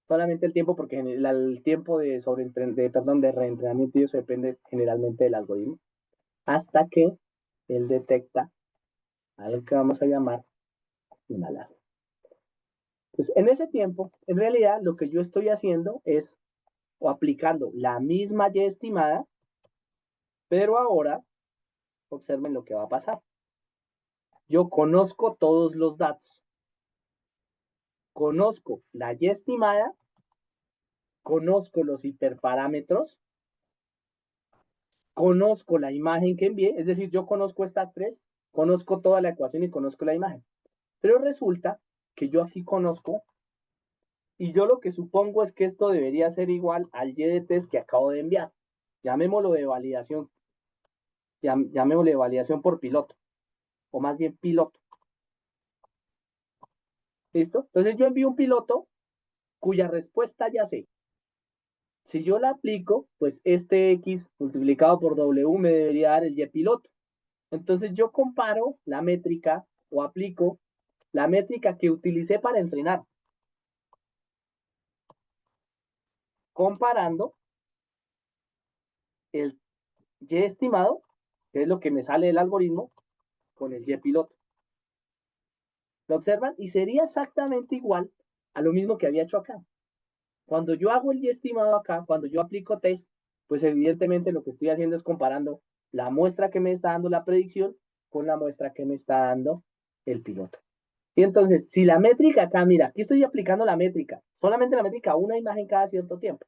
solamente el tiempo, porque el tiempo de reentrenamiento y eso depende generalmente del algoritmo. Hasta que él detecta algo que vamos a llamar una alarma. Pues en ese tiempo, en realidad, lo que yo estoy haciendo es o aplicando la misma ya estimada, pero ahora observen lo que va a pasar. Yo conozco todos los datos, conozco la ya estimada, conozco los hiperparámetros, conozco la imagen que envié, es decir, yo conozco estas tres, conozco toda la ecuación y conozco la imagen. Pero resulta que yo aquí conozco y yo lo que supongo es que esto debería ser igual al Y de test que acabo de enviar. Llamémoslo de validación, llamémosle de validación por piloto, o más bien piloto. ¿Listo? Entonces yo envío un piloto cuya respuesta ya sé. Si yo la aplico, pues este X multiplicado por W me debería dar el Y piloto. Entonces yo comparo la métrica o aplico la métrica que utilicé para entrenar. comparando el Y estimado, que es lo que me sale del algoritmo, con el Y piloto. ¿Lo observan? Y sería exactamente igual a lo mismo que había hecho acá. Cuando yo hago el Y estimado acá, cuando yo aplico test, pues evidentemente lo que estoy haciendo es comparando la muestra que me está dando la predicción con la muestra que me está dando el piloto. Y entonces, si la métrica acá, mira, aquí estoy aplicando la métrica, solamente la métrica, una imagen cada cierto tiempo.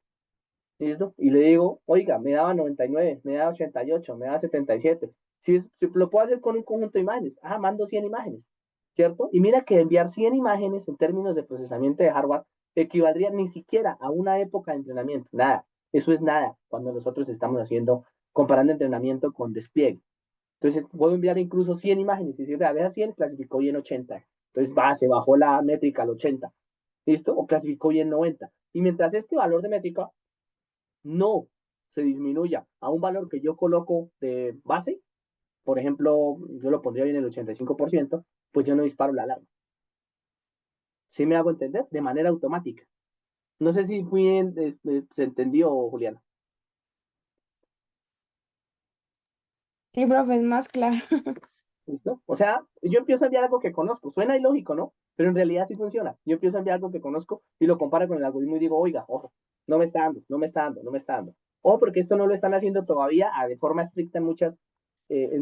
¿Listo? Y le digo, oiga, me daba 99, me daba 88, me daba 77. Si lo puedo hacer con un conjunto de imágenes, mando 100 imágenes, ¿cierto? Y mira que enviar 100 imágenes en términos de procesamiento de hardware equivaldría ni siquiera a una época de entrenamiento, nada. Eso es nada cuando nosotros estamos haciendo, comparando entrenamiento con despliegue. Entonces, puedo enviar incluso 100 imágenes y decir, de esas 100 clasificó bien 80. Entonces, se bajó la métrica al 80. ¿Listo? O clasificó bien 90. Y mientras este valor de métrica no se disminuya a un valor que yo coloco de base, por ejemplo, yo lo pondría en el 85%, pues yo no disparo la alarma. ¿Sí me hago entender? De manera automática. No sé si bien se entendió, Juliana. Sí, profe, es más claro. ¿Listo? O sea, yo empiezo a enviar algo que conozco. Suena ilógico, ¿no? Pero en realidad sí funciona. Yo empiezo a enviar algo que conozco y lo comparo con el algoritmo y digo, oiga, ojo, no me está dando, no me está dando, no me está dando. Ojo, porque esto no lo están haciendo todavía de forma estricta en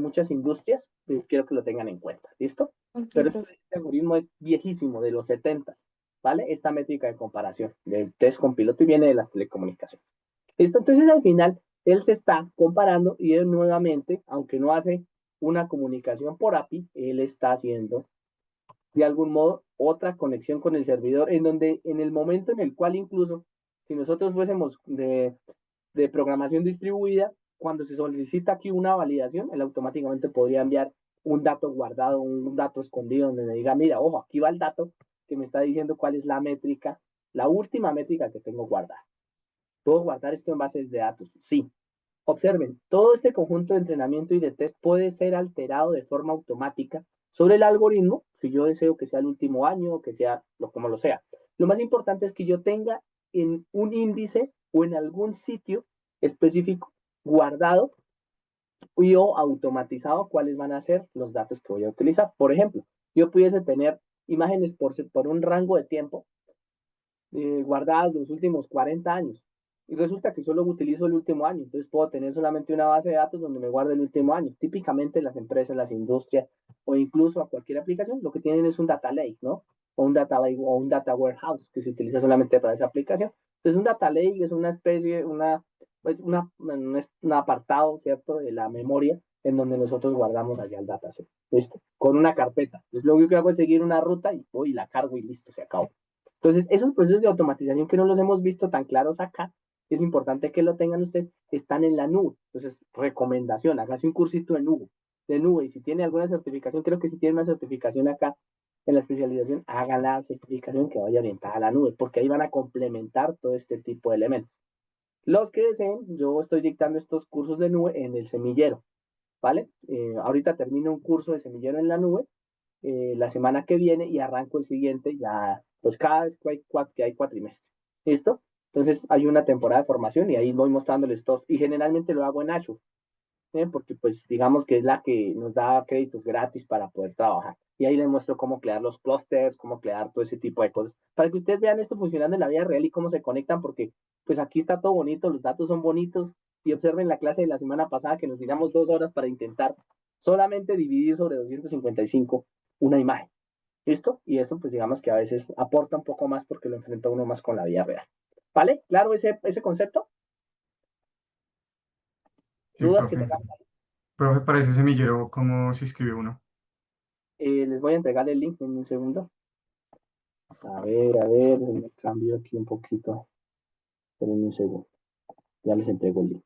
muchas industrias. Quiero que lo tengan en cuenta. ¿Listo? Ok, Pero profe. este algoritmo es viejísimo, de los 70s, ¿vale? Esta métrica de comparación del test con piloto y viene de las telecomunicaciones. ¿Listo? Entonces al final él se está comparando y él nuevamente, aunque no hace una comunicación por API, él está haciendo de algún modo otra conexión con el servidor en donde en el momento en el cual incluso si nosotros fuésemos de programación distribuida, cuando se solicita aquí una validación, él automáticamente podría enviar un dato guardado, un dato escondido donde me diga, mira, ojo, aquí va el dato que me está diciendo cuál es la métrica, la última métrica que tengo guardada. ¿Puedo guardar esto en bases de datos? Sí. Observen, todo este conjunto de entrenamiento y de test puede ser alterado de forma automática sobre el algoritmo, si yo deseo que sea el último año, que sea como lo sea. Lo más importante es que yo tenga en un índice o en algún sitio específico guardado y o automatizado cuáles van a ser los datos que voy a utilizar. Por ejemplo, yo pudiese tener imágenes por un rango de tiempo guardadas los últimos 40 años. Y resulta que solo utilizo el último año, entonces puedo tener solamente una base de datos donde me guarde el último año. Típicamente las empresas, las industrias o incluso a cualquier aplicación, lo que tienen es un data lake, ¿no? O un data lake o un data warehouse que se utiliza solamente para esa aplicación. Entonces un data lake es una especie, pues un apartado, ¿cierto? De la memoria en donde nosotros guardamos allá el dataset. ¿Listo? Con una carpeta. Entonces lo único que hago es seguir una ruta y voy y la cargo y listo, se acabó. Entonces, esos procesos de automatización que no los hemos visto tan claros acá, es importante que lo tengan ustedes, están en la nube. Entonces, recomendación, hágase un cursito de nube, y si tiene alguna certificación, creo que si tiene una certificación acá en la especialización, hagan la certificación que vaya orientada a la nube, porque ahí van a complementar todo este tipo de elementos. Los que deseen, yo estoy dictando estos cursos de nube en el semillero, ¿vale? Ahorita termino un curso de semillero en la nube la semana que viene y arranco el siguiente ya, pues cada vez que hay cuatrimestre. ¿Listo? Entonces hay una temporada de formación y ahí voy mostrándoles todos. Y generalmente lo hago en Azure, porque pues digamos que es la que nos da créditos gratis para poder trabajar. Y ahí les muestro cómo crear los clusters, cómo crear todo ese tipo de cosas, para que ustedes vean esto funcionando en la vida real y cómo se conectan, porque pues aquí está todo bonito, los datos son bonitos, y observen la clase de la semana pasada que nos tiramos 2 horas para intentar solamente dividir sobre 255 una imagen. ¿Listo? Y eso pues digamos que a veces aporta un poco más porque lo enfrenta uno más con la vida real. ¿Vale? ¿Claro ese concepto? Sí, ¿Dudas que profe. tengamos? Profe, para ese semillero, ¿cómo se inscribe uno? Les voy a entregar el link en un segundo. A ver, me cambio aquí un poquito. Esperen un segundo. Ya les entrego el link.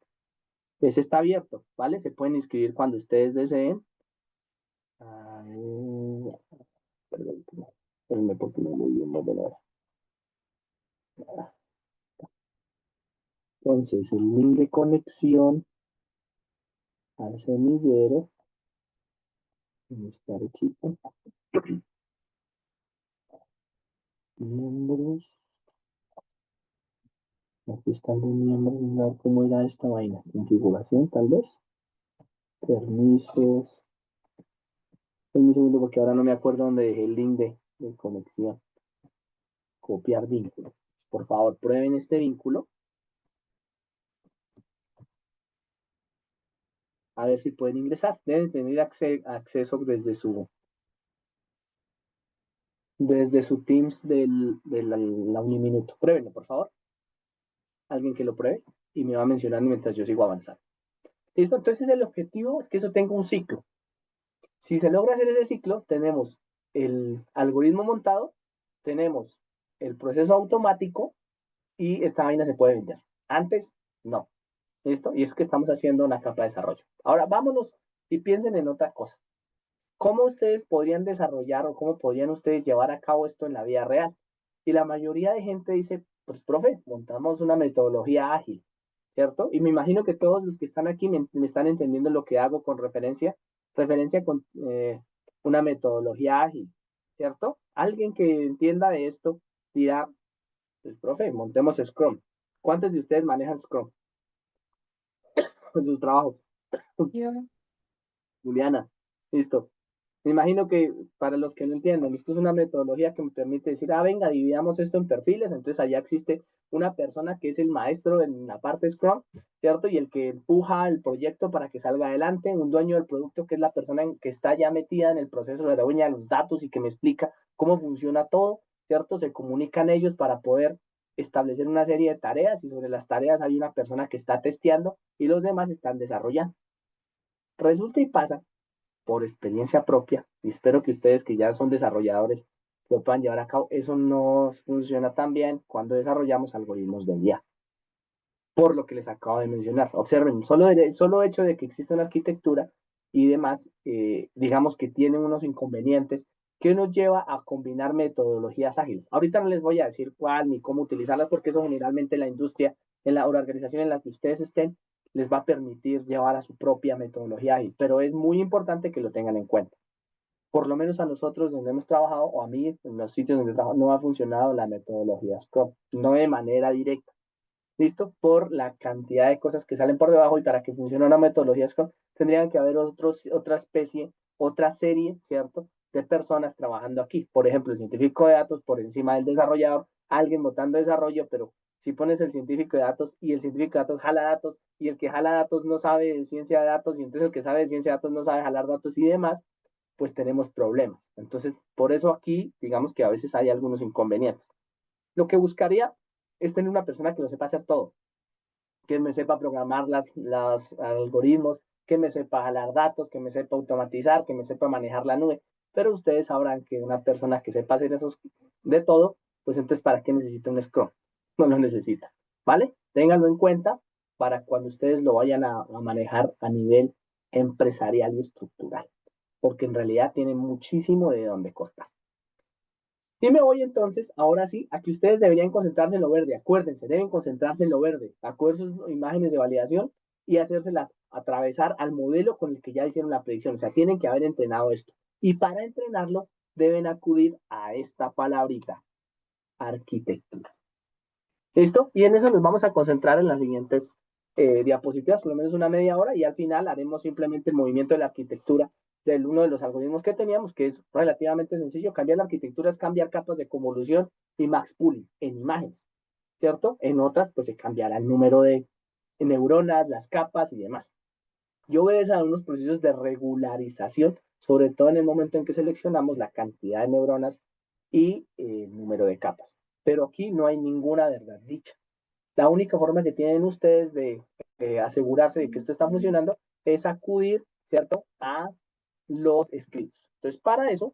Ese está abierto, ¿vale? Se pueden inscribir cuando ustedes deseen. A ver, perdón, espérenme porque no muy bien mover. Entonces, el link de conexión al semillero. Estar aquí. Miembros. Aquí está el de miembros, a ver cómo era esta vaina. Configuración, tal vez. Permisos. Un segundo, porque ahora no me acuerdo dónde dejé el link de conexión. Copiar vínculo. Por favor, prueben este vínculo. A ver si pueden ingresar. Deben tener acceso desde su Teams de la Uniminuto. Pruébenlo, por favor. Alguien que lo pruebe y me va mencionando mientras yo sigo avanzando. ¿Listo? Entonces el objetivo es que eso tenga un ciclo. Si se logra hacer ese ciclo, tenemos el algoritmo montado, tenemos el proceso automático y esta vaina se puede vender. Antes, no. ¿Listo? Y es que estamos haciendo una capa de desarrollo. Ahora, vámonos y piensen en otra cosa. ¿Cómo ustedes podrían desarrollar o cómo podrían ustedes llevar a cabo esto en la vida real? Y la mayoría de gente dice, pues, profe, montamos una metodología ágil, ¿cierto? Y me imagino que todos los que están aquí me están entendiendo lo que hago con referencia con una metodología ágil, ¿cierto? Alguien que entienda de esto dirá, pues, profe, montemos Scrum. ¿Cuántos de ustedes manejan Scrum en sus trabajos? Yo, Juliana, listo. Me imagino que para los que no entienden, esto es una metodología que me permite decir, venga, dividamos esto en perfiles, entonces allá existe una persona que es el maestro en la parte Scrum, ¿cierto? Y el que empuja el proyecto para que salga adelante, un dueño del producto que es la persona que está ya metida en el proceso de la dueña de los datos y que me explica cómo funciona todo, ¿cierto? Se comunican ellos para poder establecer una serie de tareas y sobre las tareas hay una persona que está testeando y los demás están desarrollando. Resulta y pasa por experiencia propia, y espero que ustedes que ya son desarrolladores lo puedan llevar a cabo, eso no funciona tan bien cuando desarrollamos algoritmos de IA, por lo que les acabo de mencionar. Observen, el solo hecho de que exista una arquitectura y demás, digamos que tienen unos inconvenientes que nos lleva a combinar metodologías ágiles. Ahorita no les voy a decir cuál ni cómo utilizarlas, porque eso generalmente la industria, en la organización en la que ustedes estén, les va a permitir llevar a su propia metodología ágil, pero es muy importante que lo tengan en cuenta. Por lo menos a nosotros donde hemos trabajado, o a mí en los sitios donde trabajo, no ha funcionado la metodología Scrum, no de manera directa. ¿Listo? Por la cantidad de cosas que salen por debajo y para que funcione una metodología Scrum, tendrían que haber otra especie, otra serie, ¿cierto? De personas trabajando aquí. Por ejemplo, el científico de datos por encima del desarrollador, alguien votando desarrollo, pero si pones el científico de datos y el científico de datos jala datos y el que jala datos no sabe de ciencia de datos y entonces el que sabe de ciencia de datos no sabe jalar datos y demás, pues tenemos problemas. Entonces, por eso aquí, digamos que a veces hay algunos inconvenientes. Lo que buscaría es tener una persona que lo sepa hacer todo, que me sepa programar los algoritmos, que me sepa jalar datos, que me sepa automatizar, que me sepa manejar la nube. Pero ustedes sabrán que una persona que sepa hacer esos de todo, pues entonces, ¿para qué necesita un Scrum? No lo necesita, ¿vale? Ténganlo en cuenta para cuando ustedes lo vayan a manejar a nivel empresarial y estructural, porque en realidad tiene muchísimo de dónde cortar. Y me voy entonces, ahora sí, a que ustedes deberían concentrarse en lo verde. Acuérdense, deben concentrarse en lo verde, acoger sus imágenes de validación y hacérselas atravesar al modelo con el que ya hicieron la predicción. O sea, tienen que haber entrenado esto. Y para entrenarlo, deben acudir a esta palabrita, arquitectura. ¿Listo? Y en eso nos vamos a concentrar en las siguientes diapositivas, por lo menos una media hora, y al final haremos simplemente el movimiento de la arquitectura de uno de los algoritmos que teníamos, que es relativamente sencillo. Cambiar la arquitectura es cambiar capas de convolución y max pooling en imágenes, ¿cierto? En otras, pues se cambiará el número de neuronas, las capas y demás. Yo voy a hacer unos procesos de regularización, sobre todo en el momento en que seleccionamos la cantidad de neuronas y el número de capas. Pero aquí no hay ninguna verdad dicha. La única forma que tienen ustedes de asegurarse de que esto está funcionando es acudir, ¿cierto?, a los escritos. Entonces, para eso,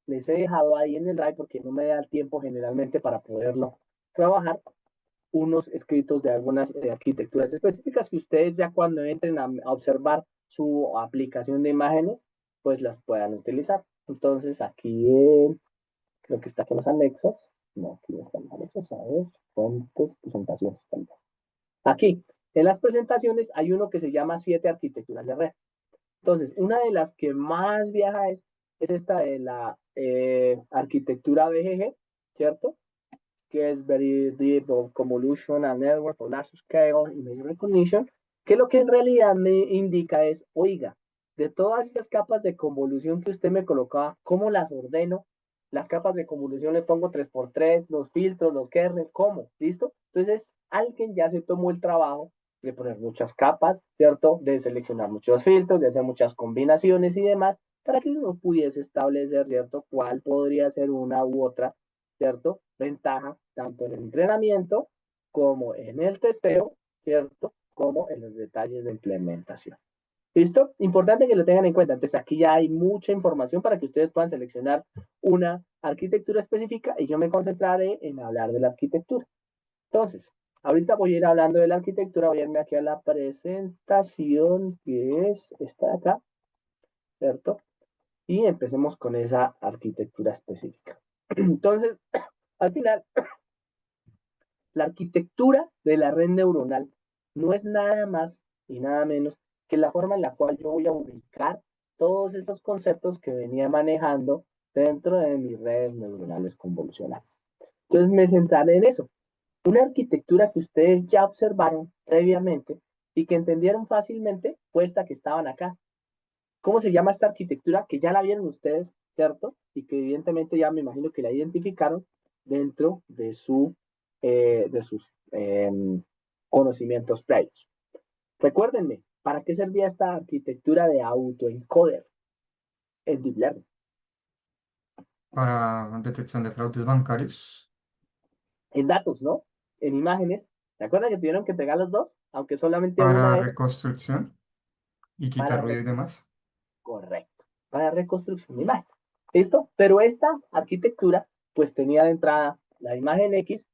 les he dejado ahí en el drive, porque no me da el tiempo generalmente para poderlo trabajar, unos escritos de algunas arquitecturas específicas que ustedes ya cuando entren a observar su aplicación de imágenes, pues las puedan utilizar. Entonces, aquí creo que está aquí en los anexos. No, aquí no están los anexos. A ver, fuentes, presentaciones también. Aquí, en las presentaciones hay uno que se llama 7 arquitecturas de red. Entonces, una de las que más viaja es esta de la arquitectura BGG, ¿cierto? que es Very Deep Convolutional Network for Large Scale Image Recognition, que lo que en realidad me indica es, oiga, de todas esas capas de convolución que usted me colocaba, ¿cómo las ordeno? Las capas de convolución le pongo 3x3, los filtros, los kernels, ¿cómo? ¿Listo? Entonces, alguien ya se tomó el trabajo de poner muchas capas, ¿cierto? De seleccionar muchos filtros, de hacer muchas combinaciones y demás, para que uno pudiese establecer, ¿cierto? Cuál podría ser una u otra, ¿cierto? Ventaja, tanto en el entrenamiento como en el testeo, ¿cierto? Como en los detalles de implementación. ¿Listo? Importante que lo tengan en cuenta. Entonces, aquí ya hay mucha información para que ustedes puedan seleccionar una arquitectura específica y yo me concentraré en hablar de la arquitectura. Entonces, ahorita voy a ir hablando de la arquitectura, voy a irme aquí a la presentación, que es esta de acá, ¿cierto? Y empecemos con esa arquitectura específica. Entonces, al final, la arquitectura de la red neuronal no es nada más y nada menos que la forma en la cual yo voy a ubicar todos esos conceptos que venía manejando dentro de mis redes neuronales convolucionales. Entonces me centraré en eso. Una arquitectura que ustedes ya observaron previamente y que entendieron fácilmente, puesta que estaban acá. ¿Cómo se llama esta arquitectura? Que ya la vieron ustedes, ¿cierto? Y que evidentemente ya me imagino que la identificaron dentro de, de sus conocimientos previos. Recuérdenme, ¿para qué servía esta arquitectura de autoencoder en Deep Learning? Para detección de fraudes bancarios. En datos, ¿no? En imágenes. ¿Se acuerdan que tuvieron que entregar los dos? Aunque solamente una Para de ellas. reconstrucción y quitar Para ruido y demás. Correcto. Para reconstrucción de imagen. ¿Listo? Pero esta arquitectura, pues tenía de entrada la imagen X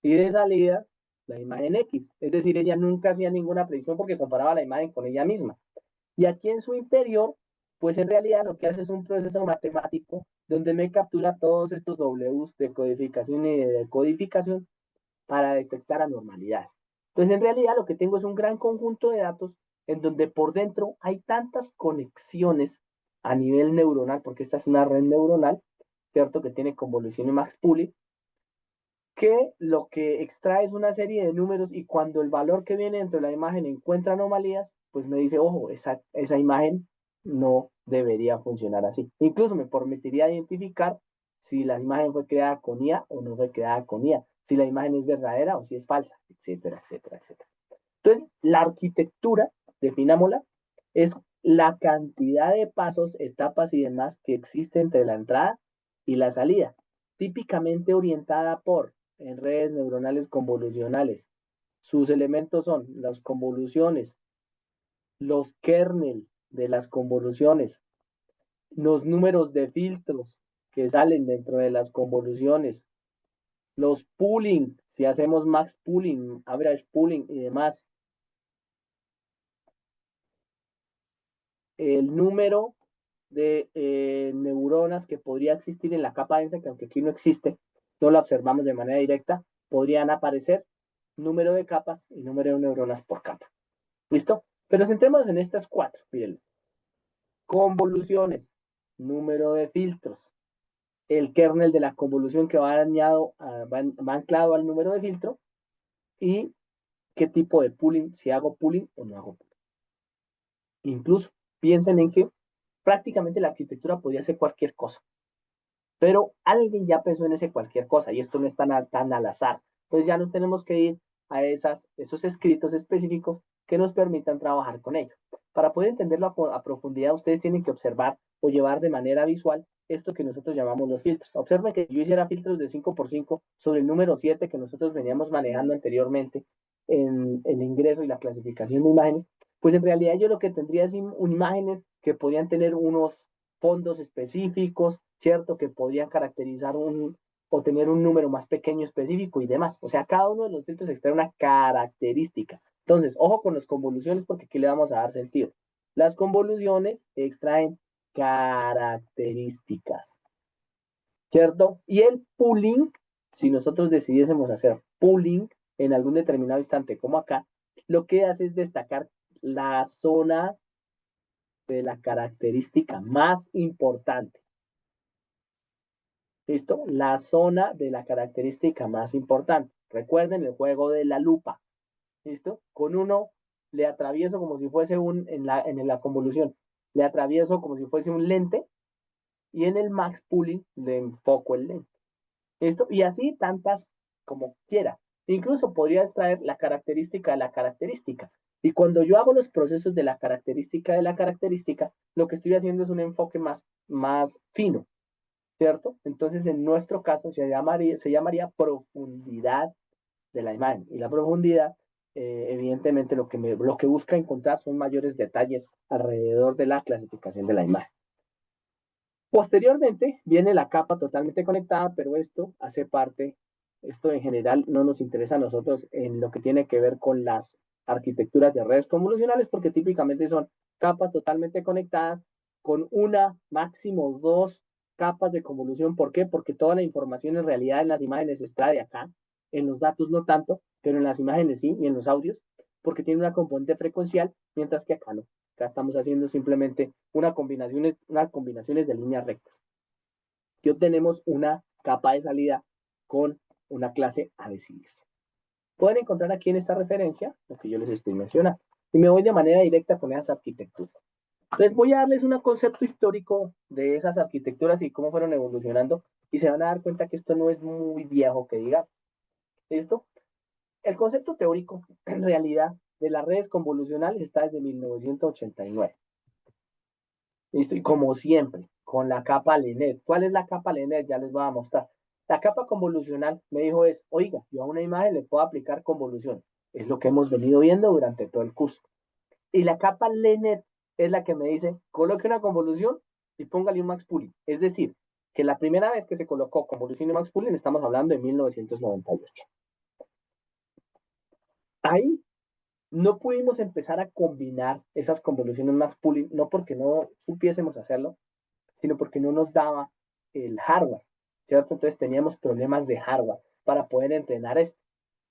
y de salida la imagen X. Es decir, ella nunca hacía ninguna predicción porque comparaba la imagen con ella misma. Y aquí en su interior, pues en realidad lo que hace es un proceso matemático donde me captura todos estos Ws de codificación y de decodificación para detectar anormalidades. Entonces, en realidad lo que tengo es un gran conjunto de datos en donde por dentro hay tantas conexiones a nivel neuronal, porque esta es una red neuronal, ¿cierto? Que tiene convolución y max pooling, que lo que extrae es una serie de números y cuando el valor que viene dentro de la imagen encuentra anomalías, pues me dice, ojo, esa imagen no debería funcionar así. Incluso me permitiría identificar si la imagen fue creada con IA o no fue creada con IA, si la imagen es verdadera o si es falsa, etcétera, etcétera, etcétera. Entonces, la arquitectura, definámosla, es la cantidad de pasos, etapas y demás que existe entre la entrada y la salida, típicamente orientada por en redes neuronales convolucionales. Sus elementos son las convoluciones, los kernel de las convoluciones, los números de filtros que salen dentro de las convoluciones, los pooling, si hacemos max pooling, average pooling y demás, el número de neuronas que podría existir en la capa densa, que aunque aquí no existe, no la observamos de manera directa, podrían aparecer número de capas y número de neuronas por capa. ¿Listo? Pero centrémonos en estas cuatro. Miren. Convoluciones, número de filtros, el kernel de la convolución que va anclado al número de filtro y qué tipo de pooling, si hago pooling o no hago pooling. Incluso piensen en que prácticamente la arquitectura podría ser cualquier cosa, pero alguien ya pensó en ese cualquier cosa y esto no es tan al azar. Entonces ya nos tenemos que ir a esos escritos específicos que nos permitan trabajar con ello. Para poder entenderlo a profundidad, ustedes tienen que observar o llevar de manera visual esto que nosotros llamamos los filtros. Observen que yo hiciera filtros de 5x5 sobre el número 7 que nosotros veníamos manejando anteriormente en el ingreso y la clasificación de imágenes, pues en realidad yo lo que tendría es imágenes que podían tener unos fondos específicos, ¿cierto? Que podrían caracterizar o tener un número más pequeño específico y demás. O sea, cada uno de los filtros extrae una característica. Entonces, ojo con las convoluciones porque aquí le vamos a dar sentido. Las convoluciones extraen características, ¿cierto? Y el pooling, si nosotros decidiésemos hacer pooling en algún determinado instante, como acá, lo que hace es destacar la zona de la característica más importante. ¿Listo? La zona de la característica más importante. Recuerden el juego de la lupa. ¿Listo? Con uno le atravieso como si fuese en la convolución, le atravieso como si fuese un lente y en el max pooling le enfoco el lente. ¿Listo? Y así tantas como quiera. Incluso podría extraer la característica de la característica. Y cuando yo hago los procesos de la característica, lo que estoy haciendo es un enfoque más fino, ¿cierto? Entonces, en nuestro caso se llamaría profundidad de la imagen. Y la profundidad, evidentemente, lo que busca encontrar son mayores detalles alrededor de la clasificación de la imagen. Posteriormente viene la capa totalmente conectada, pero esto en general no nos interesa a nosotros en lo que tiene que ver con las arquitecturas de redes convolucionales, porque típicamente son capas totalmente conectadas con una, máximo dos capas de convolución. ¿Por qué? Porque toda la información en realidad en las imágenes está de acá, en los datos no tanto, pero en las imágenes sí, y en los audios, porque tiene una componente frecuencial, mientras que acá no. Acá estamos haciendo simplemente unas combinaciones de líneas rectas. Y obtenemos una capa de salida con una clase a decidirse. Pueden encontrar aquí en esta referencia lo que yo les estoy mencionando. Y me voy de manera directa con esas arquitecturas. Entonces voy a darles un concepto histórico de esas arquitecturas y cómo fueron evolucionando. Y se van a dar cuenta que esto no es muy viejo que digamos. ¿Listo? El concepto teórico, en realidad, de las redes convolucionales está desde 1989. ¿Listo? Y como siempre, con la capa LENET. ¿Cuál es la capa LENET? Ya les voy a mostrar. La capa convolucional me dijo oiga, yo a una imagen le puedo aplicar convolución. Es lo que hemos venido viendo durante todo el curso. Y la capa LENET es la que me dice, coloque una convolución y póngale un max pooling. Es decir, que la primera vez que se colocó convolución y max pooling, estamos hablando de 1998. Ahí no pudimos empezar a combinar esas convoluciones max pooling, no porque no supiésemos hacerlo, sino porque no nos daba el hardware, ¿cierto? Entonces teníamos problemas de hardware para poder entrenar esto.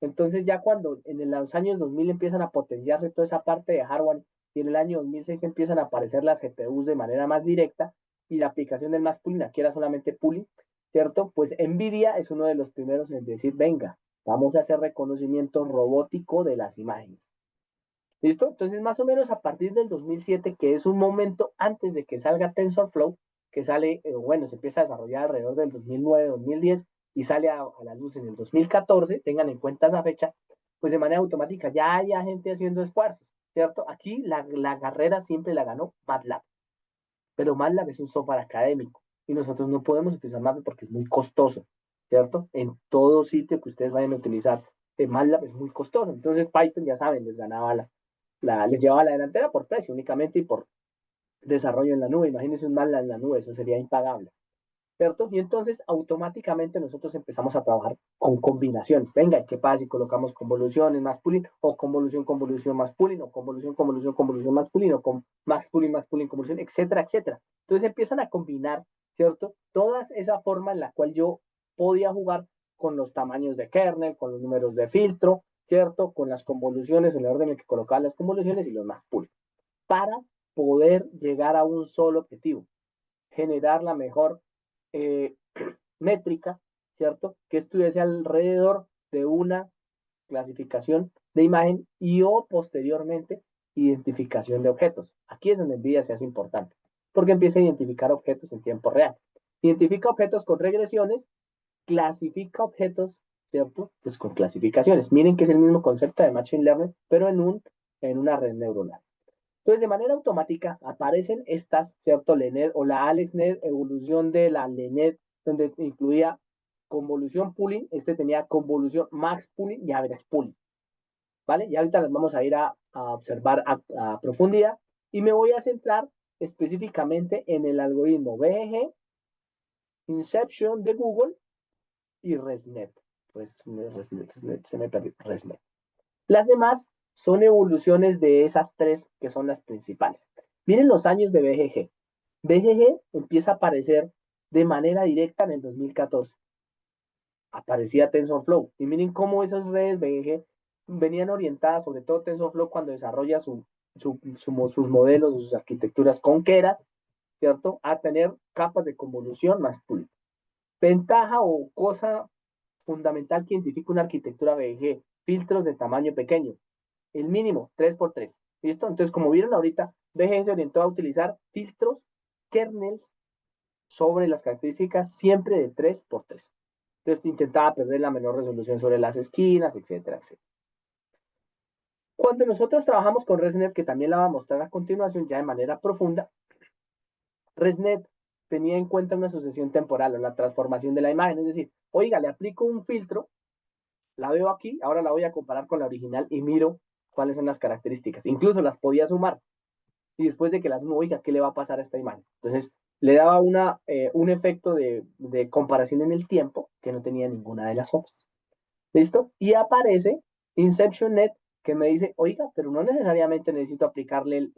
Entonces ya cuando en los años 2000 empiezan a potenciarse toda esa parte de hardware y en el año 2006 empiezan a aparecer las GPUs de manera más directa y la aplicación del max pooling, aquí era solamente pooling, ¿cierto? Pues NVIDIA es uno de los primeros en decir, venga, vamos a hacer reconocimiento robótico de las imágenes. ¿Listo? Entonces, más o menos a partir del 2007, que es un momento antes de que salga TensorFlow, que sale, se empieza a desarrollar alrededor del 2009, 2010 y sale a la luz en el 2014, tengan en cuenta esa fecha, pues de manera automática ya haya gente haciendo esfuerzos, ¿cierto? Aquí la carrera siempre la ganó MATLAB, pero MATLAB es un software académico y nosotros no podemos utilizar MATLAB porque es muy costoso, ¿cierto? En todo sitio que ustedes vayan a utilizar, MATLAB es muy costoso. Entonces Python, ya saben, les ganaba les llevaba la delantera por precio únicamente y por desarrollo en la nube. Imagínense un MATLAB en la nube, eso sería impagable, ¿cierto? Y entonces automáticamente nosotros empezamos a trabajar con combinaciones. Venga, ¿qué pasa si colocamos convoluciones más pooling o convolución, convolución más pooling o convolución, convolución, convolución más pooling o con más pooling, convolución, etcétera, etcétera? Entonces empiezan a combinar, ¿cierto? Toda esa forma en la cual yo podía jugar con los tamaños de kernel, con los números de filtro, ¿cierto? Con las convoluciones, en el orden en el que colocaba las convoluciones y los más pooling, para poder llegar a un solo objetivo, generar la mejor eh, métrica, ¿cierto? Que estuviese alrededor de una clasificación de imagen y o posteriormente identificación de objetos. Aquí es donde NVIDIA se hace importante, porque empieza a identificar objetos en tiempo real. Identifica objetos con regresiones, clasifica objetos, ¿cierto? Pues con clasificaciones. Miren que es el mismo concepto de Machine Learning, pero en una red neuronal. Entonces, de manera automática aparecen estas, ¿cierto? LeNet o la AlexNet, evolución de la LeNet, donde incluía convolución pooling, tenía convolución max pooling y average pooling, ¿vale? Y ahorita las vamos a ir a observar a profundidad y me voy a centrar específicamente en el algoritmo BGG, Inception de Google y ResNet. ResNet, se me perdió, ResNet. Las demás son evoluciones de esas tres que son las principales. Miren los años de BGG. BGG empieza a aparecer de manera directa en el 2014. Aparecía TensorFlow. Y miren cómo esas redes BGG venían orientadas, sobre todo TensorFlow cuando desarrolla sus modelos, sus arquitecturas con Keras, ¿cierto? A tener capas de convolución más públicas. Ventaja o cosa fundamental que identifica una arquitectura BG, filtros de tamaño pequeño, el mínimo 3x3, ¿listo? Entonces, como vieron ahorita, BG se orientó a utilizar filtros, kernels, sobre las características siempre de 3x3. Entonces, intentaba perder la menor resolución sobre las esquinas, etcétera, etcétera. Cuando nosotros trabajamos con ResNet, que también la voy a mostrar a continuación ya de manera profunda, ResNet tenía en cuenta una sucesión temporal o la transformación de la imagen, es decir, oiga, le aplico un filtro, la veo aquí, ahora la voy a comparar con la original y miro cuáles son las características. Incluso las podía sumar y después de que las sumo, oiga, ¿qué le va a pasar a esta imagen? Entonces, le daba un efecto de comparación en el tiempo que no tenía ninguna de las otras. ¿Listo? Y aparece InceptionNet que me dice, oiga, pero no necesariamente necesito aplicarle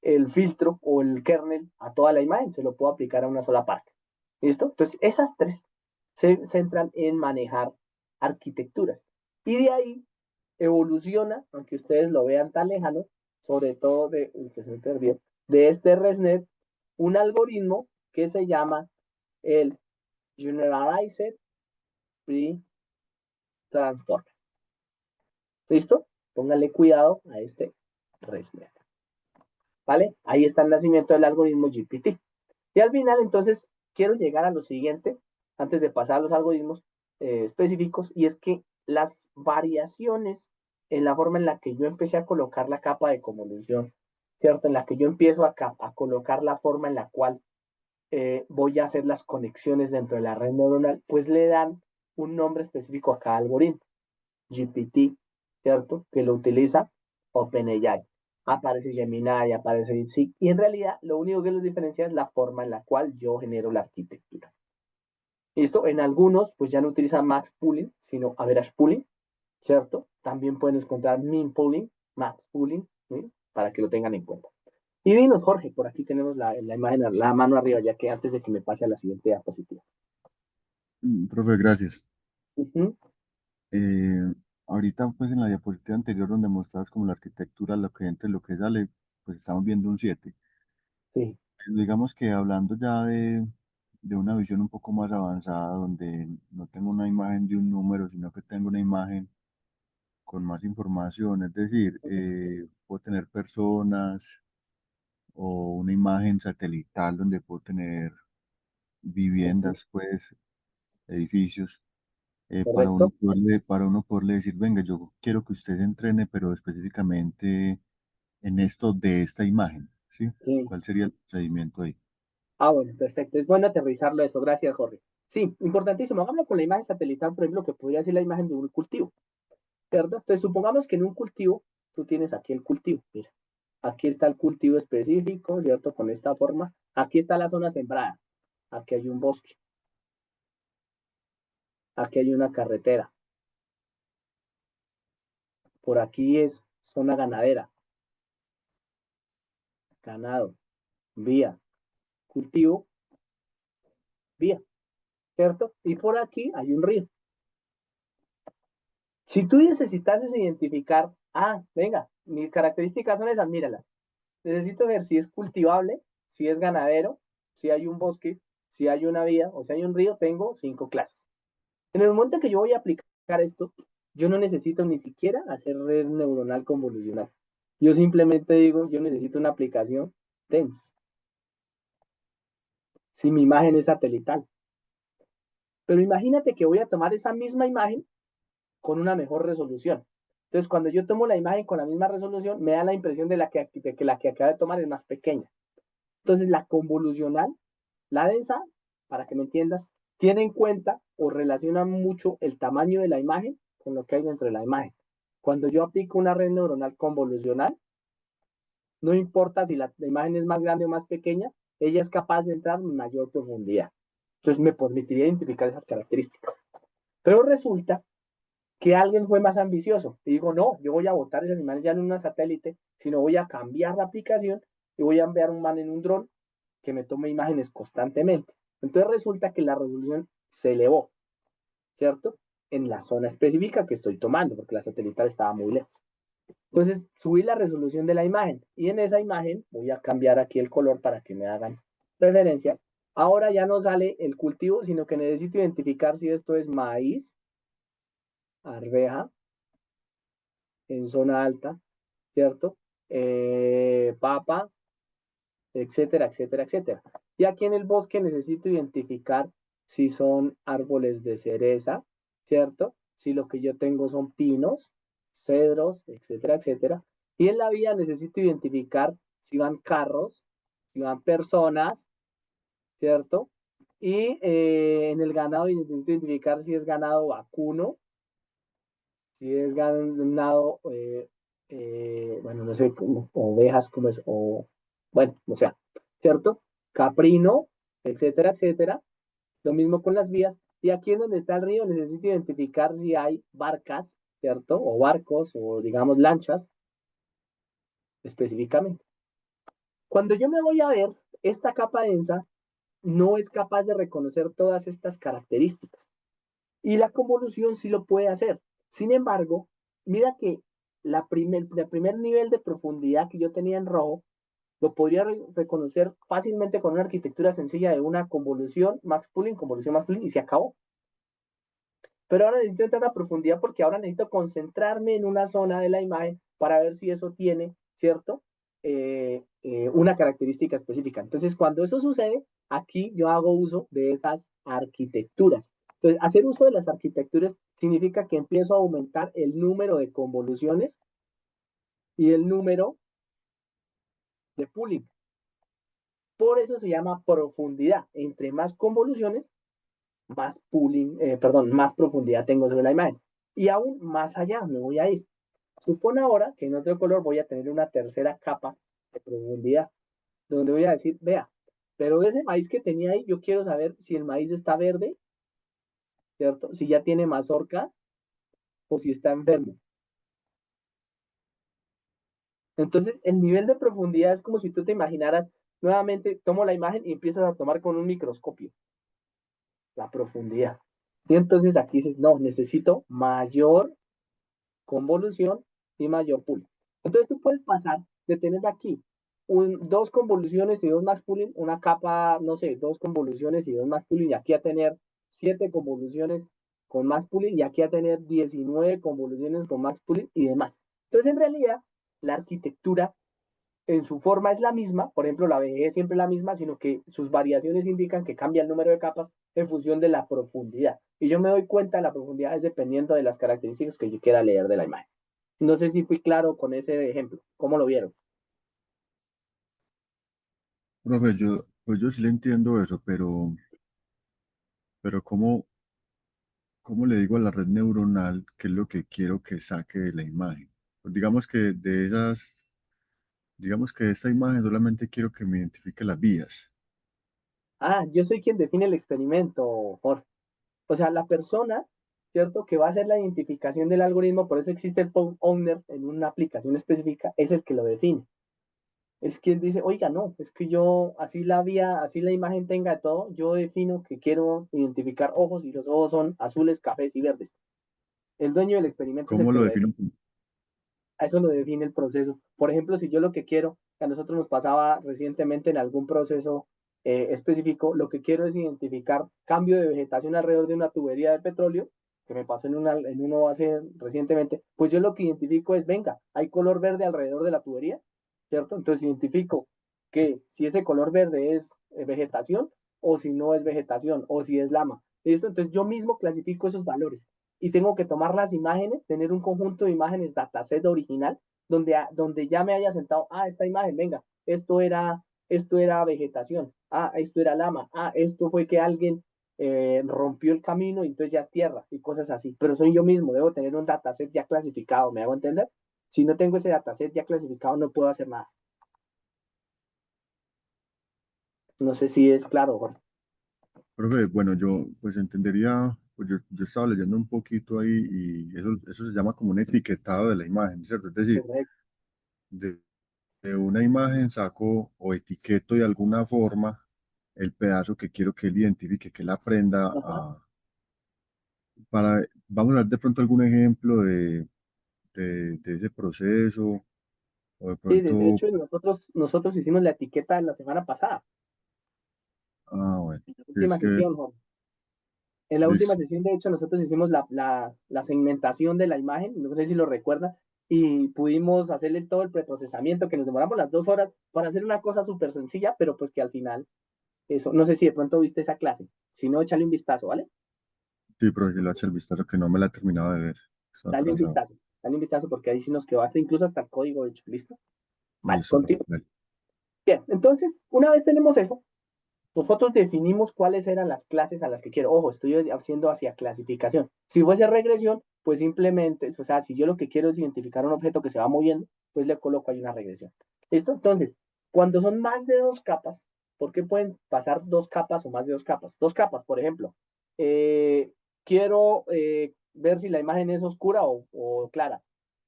el filtro o el kernel a toda la imagen, se lo puedo aplicar a una sola parte. ¿Listo? Entonces, esas tres se centran en manejar arquitecturas. Y de ahí evoluciona, aunque ustedes lo vean tan lejano, sobre todo de, que se me perdió, de este ResNet, un algoritmo que se llama el Generalized Free Transform. ¿Listo? Pónganle cuidado a este ResNet. ¿Vale? Ahí está el nacimiento del algoritmo GPT. Y al final, entonces, quiero llegar a lo siguiente, antes de pasar a los algoritmos específicos, y es que las variaciones en la forma en la que yo empecé a colocar la capa de convolución, ¿cierto? En la que yo empiezo a colocar la forma en la cual voy a hacer las conexiones dentro de la red neuronal, pues le dan un nombre específico a cada algoritmo, GPT, ¿cierto? Que lo utiliza OpenAI. Aparece Gemini, aparece DeepSeek, y en realidad lo único que los diferencia es la forma en la cual yo genero la arquitectura. ¿Listo? En algunos, pues ya no utilizan max pooling, sino average pooling, ¿cierto? También pueden encontrar min pooling, max pooling, ¿sí? Para que lo tengan en cuenta. Y dinos, Jorge, por aquí tenemos la imagen, la mano arriba, ya que antes de que me pase a la siguiente diapositiva. Profe, gracias. Uh-huh. Ahorita, pues en la diapositiva anterior donde mostrabas como la arquitectura, lo que entra y lo que sale, pues estamos viendo un 7. Sí. Digamos que hablando ya de una visión un poco más avanzada, donde no tengo una imagen de un número, sino que tengo una imagen con más información, es decir, puedo tener personas o una imagen satelital donde puedo tener Uh-huh. viviendas, pues, edificios. Correcto. Para uno poderle decir, venga, yo quiero que usted se entrene, pero específicamente en esto de esta imagen, ¿sí? Sí. ¿Cuál sería el procedimiento ahí? Ah, bueno, perfecto. Es bueno aterrizarlo eso. Gracias, Jorge. Sí, importantísimo. Hagámoslo con la imagen satelital, por ejemplo, que podría ser la imagen de un cultivo, ¿cierto? Entonces, supongamos que en un cultivo, tú tienes aquí el cultivo. Mira, aquí está el cultivo específico, ¿cierto? Con esta forma. Aquí está la zona sembrada. Aquí hay un bosque. Aquí hay una carretera. Por aquí es zona ganadera. Ganado, vía, cultivo, vía, ¿cierto? Y por aquí hay un río. Si tú necesitases identificar, venga, mis características son esas, míralas. Necesito ver si es cultivable, si es ganadero, si hay un bosque, si hay una vía o si hay un río, tengo 5 clases. En el momento que yo voy a aplicar esto, yo no necesito ni siquiera hacer red neuronal convolucional. Yo simplemente digo, yo necesito una aplicación dense. Si mi imagen es satelital. Pero imagínate que voy a tomar esa misma imagen con una mejor resolución. Entonces, cuando yo tomo la imagen con la misma resolución, me da la impresión de que la que acabo de tomar es más pequeña. Entonces, la convolucional, la densa, para que me entiendas, tiene en cuenta o relaciona mucho el tamaño de la imagen con lo que hay dentro de la imagen. Cuando yo aplico una red neuronal convolucional, no importa si la imagen es más grande o más pequeña, ella es capaz de entrar en mayor profundidad. Entonces, me permitiría identificar esas características. Pero resulta que alguien fue más ambicioso y digo, no, yo voy a botar esas imágenes ya en una satélite, sino voy a cambiar la aplicación y voy a enviar un man en un dron que me tome imágenes constantemente. Entonces resulta que la resolución se elevó, ¿cierto? En la zona específica que estoy tomando, porque la satelital estaba muy lejos. Entonces subí la resolución de la imagen y en esa imagen voy a cambiar aquí el color para que me hagan referencia Ahora ya no sale el cultivo, sino que necesito identificar si esto es maíz, arveja, en zona alta, ¿cierto? Papa, etcétera, etcétera, etcétera. Y aquí en el bosque necesito identificar si son árboles de cereza, ¿cierto? Si lo que yo tengo son pinos, cedros, etcétera, etcétera. Y en la vía necesito identificar si van carros, si van personas, ¿cierto? Y en el ganado necesito identificar si es ganado vacuno, si es ganado, bueno, no sé, como ovejas, como es, o, bueno, o sea, ¿cierto? Caprino, etcétera, etcétera. Lo mismo con las vías. Y aquí en donde está el río necesito identificar si hay barcas, ¿cierto? O barcos, o digamos lanchas, específicamente. Cuando yo me voy a ver, esta capa densa no es capaz de reconocer todas estas características. Y la convolución sí lo puede hacer. Sin embargo, mira que el primer nivel de profundidad que yo tenía en rojo lo podría reconocer fácilmente con una arquitectura sencilla de una convolución, convolución max pooling, y se acabó. Pero ahora necesito entrar a profundidad porque ahora necesito concentrarme en una zona de la imagen para ver si eso tiene, ¿cierto? Una característica específica. Entonces, cuando eso sucede, aquí yo hago uso de esas arquitecturas. Entonces, hacer uso de las arquitecturas significa que empiezo a aumentar el número de convoluciones y el número de pooling. Por eso se llama profundidad. Entre más convoluciones, más pooling, perdón, más profundidad tengo sobre la imagen. Y aún más allá me voy a ir. Supone ahora que en otro color voy a tener una tercera capa de profundidad, donde voy a decir, vea, pero de ese maíz que tenía ahí, yo quiero saber si el maíz está verde, ¿cierto? Si ya tiene mazorca o si está enfermo. Entonces, el nivel de profundidad es como si tú te imaginaras, nuevamente tomo la imagen y empiezas a tomar con un microscopio la profundidad. Y entonces aquí dices, no, necesito mayor convolución y mayor pooling. Entonces tú puedes pasar de tener aquí dos convoluciones y dos max pooling, una capa, no sé, dos convoluciones y dos max pooling, y aquí a tener 7 convoluciones con max pooling, y aquí a tener 19 convoluciones con max pooling y demás. Entonces en realidad la arquitectura en su forma es la misma, por ejemplo, la BG es siempre la misma, sino que sus variaciones indican que cambia el número de capas en función de la profundidad. Y yo me doy cuenta de la profundidad es dependiendo de las características que yo quiera leer de la imagen. No sé si fui claro con ese ejemplo. ¿Cómo lo vieron? Profe, pues yo sí le entiendo eso, pero ¿cómo le digo a la red neuronal qué es lo que quiero que saque de la imagen? Pues digamos que de esta imagen solamente quiero que me identifique las vías. Ah, yo soy quien define el experimento, Jorge. O sea, la persona, ¿cierto? Que va a hacer la identificación del algoritmo, por eso existe el product owner en una aplicación específica, es el que lo define. Es quien dice, oiga, no, es que yo, así la vía, así la imagen tenga de todo, yo defino que quiero identificar ojos y los ojos son azules, cafés y verdes. El dueño del experimento es el ¿Cómo que lo lo defino? define. A eso lo define el proceso. Por ejemplo, si yo lo que quiero, a nosotros nos pasaba recientemente en algún proceso específico, lo que quiero es identificar cambio de vegetación alrededor de una tubería de petróleo, que me pasó en uno hace recientemente, pues yo lo que identifico es, venga, hay color verde alrededor de la tubería, ¿cierto? Entonces identifico que si ese color verde es vegetación o si no es vegetación o si es lama. ¿Listo? Entonces yo mismo clasifico esos valores y tengo que tomar las imágenes, tener un conjunto de imágenes dataset original donde ya me haya sentado, esta imagen, venga, esto era vegetación, esto era lama, esto fue que alguien rompió el camino y entonces ya es tierra y cosas así. Pero soy yo mismo, debo tener un dataset ya clasificado, ¿me hago entender? Si no tengo ese dataset ya clasificado, no puedo hacer nada. No sé si es claro, Jorge. Profe, bueno, yo pues entendería, pues yo estaba leyendo un poquito ahí y eso se llama como un etiquetado de la imagen, ¿cierto? Es decir, Correcto. de, de una imagen saco o etiqueto de alguna forma el pedazo que quiero que él identifique, que él aprenda Ajá. vamos a ver de pronto algún ejemplo de ese proceso, o de Sí, de pronto, hecho nosotros hicimos la etiqueta la semana pasada. Ah, bueno. En la Sí, última es que, sesión, Juan. En la última listo. sesión, de hecho, nosotros hicimos la segmentación de la imagen, no sé si lo recuerda, y pudimos hacerle todo el preprocesamiento, que nos demoramos las 2 horas para hacer una cosa súper sencilla, pero pues que al final, eso, no sé si de pronto viste esa clase, si no, échale un vistazo, ¿vale? Sí, pero si lo eché el vistazo que no me la he terminado de ver. Está atrasado. Dale un vistazo, porque ahí sí nos quedó hasta incluso hasta el código hecho, ¿listo? Vale, Listo, contigo. dale. Bien, entonces, una vez tenemos eso, nosotros definimos cuáles eran las clases a las que quiero. Ojo, estoy haciendo hacia clasificación. Si fuese regresión, pues simplemente, o sea, si yo lo que quiero es identificar un objeto que se va moviendo, pues le coloco ahí una regresión. ¿Listo? Entonces, cuando son más de 2 capas, ¿por qué pueden pasar 2 capas o más de 2 capas? 2 capas, por ejemplo, quiero ver si la imagen es oscura o clara,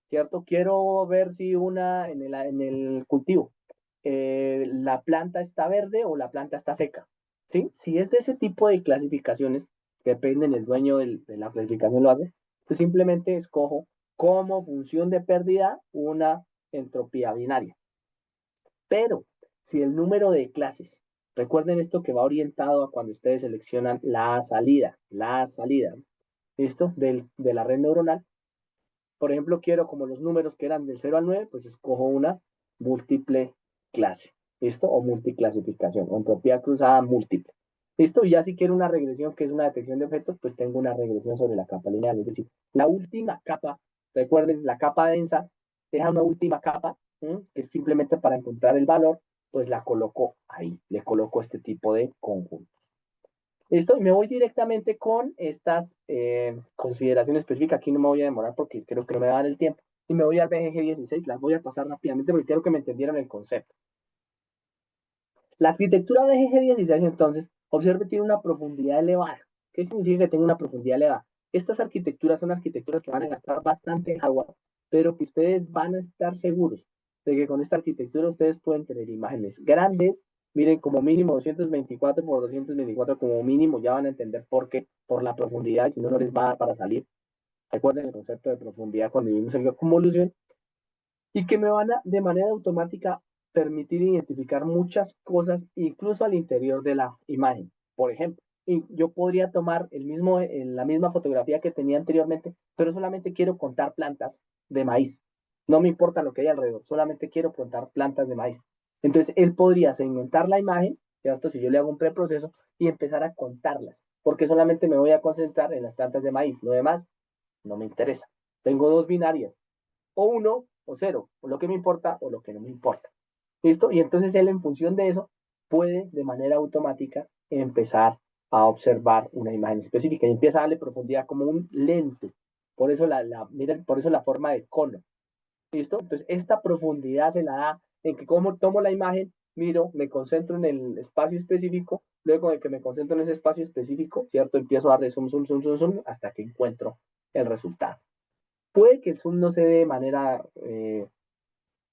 ¿cierto? Quiero ver si en el cultivo la planta está verde o la planta está seca, ¿sí? Si es de ese tipo de clasificaciones, que dependen, el dueño de la clasificación lo hace, pues simplemente escojo como función de pérdida una entropía binaria. Pero si el número de clases, recuerden esto que va orientado a cuando ustedes seleccionan la salida, ¿listo? De la red neuronal. Por ejemplo, quiero como los números que eran del 0 al 9, pues escojo una múltiple clase, ¿listo? O multiclasificación, o entropía cruzada múltiple. ¿Listo? Y ya si quiero una regresión, que es una detección de objetos, pues tengo una regresión sobre la capa lineal. Es decir, la última capa, recuerden, la capa densa deja una última capa, que es simplemente para encontrar el valor, pues la coloco ahí, le coloco este tipo de conjunto. Listo, y me voy directamente con estas consideraciones específicas. Aquí no me voy a demorar porque creo que no me va a dar el tiempo. Y me voy al BGG 16, las voy a pasar rápidamente porque quiero que me entendieran el concepto. La arquitectura BGG 16, entonces, observe, tiene una profundidad elevada. ¿Qué significa que tenga una profundidad elevada? Estas arquitecturas son arquitecturas que van a gastar bastante hardware, pero que ustedes van a estar seguros de que con esta arquitectura ustedes pueden tener imágenes grandes. Miren, como mínimo 224 por 224 como mínimo, ya van a entender por qué, por la profundidad, si no, no les va a dar para salir. Recuerden el concepto de profundidad cuando vimos el convolución, y que me van a, de manera automática, permitir identificar muchas cosas, incluso al interior de la imagen. Por ejemplo, yo podría tomar la misma fotografía que tenía anteriormente, pero solamente quiero contar plantas de maíz. No me importa lo que hay alrededor, solamente quiero contar plantas de maíz. Entonces, él podría segmentar la imagen, ¿cierto? Si yo le hago un preproceso y empezar a contarlas, porque solamente me voy a concentrar en las plantas de maíz. Lo demás no me interesa. Tengo dos binarias, o 1 o 0, o lo que me importa o lo que no me importa. ¿Listo? Y entonces él, en función de eso, puede de manera automática empezar a observar una imagen específica y empieza a darle profundidad como un lente. Por eso miren, por eso la forma de cono. ¿Listo? Entonces, esta profundidad se la da en que como tomo la imagen, miro, me concentro en el espacio específico, luego de que me concentro en ese espacio específico, ¿cierto? Empiezo a darle zoom, zoom, zoom, zoom, zoom, hasta que encuentro el resultado. Puede que el zoom no se dé de manera,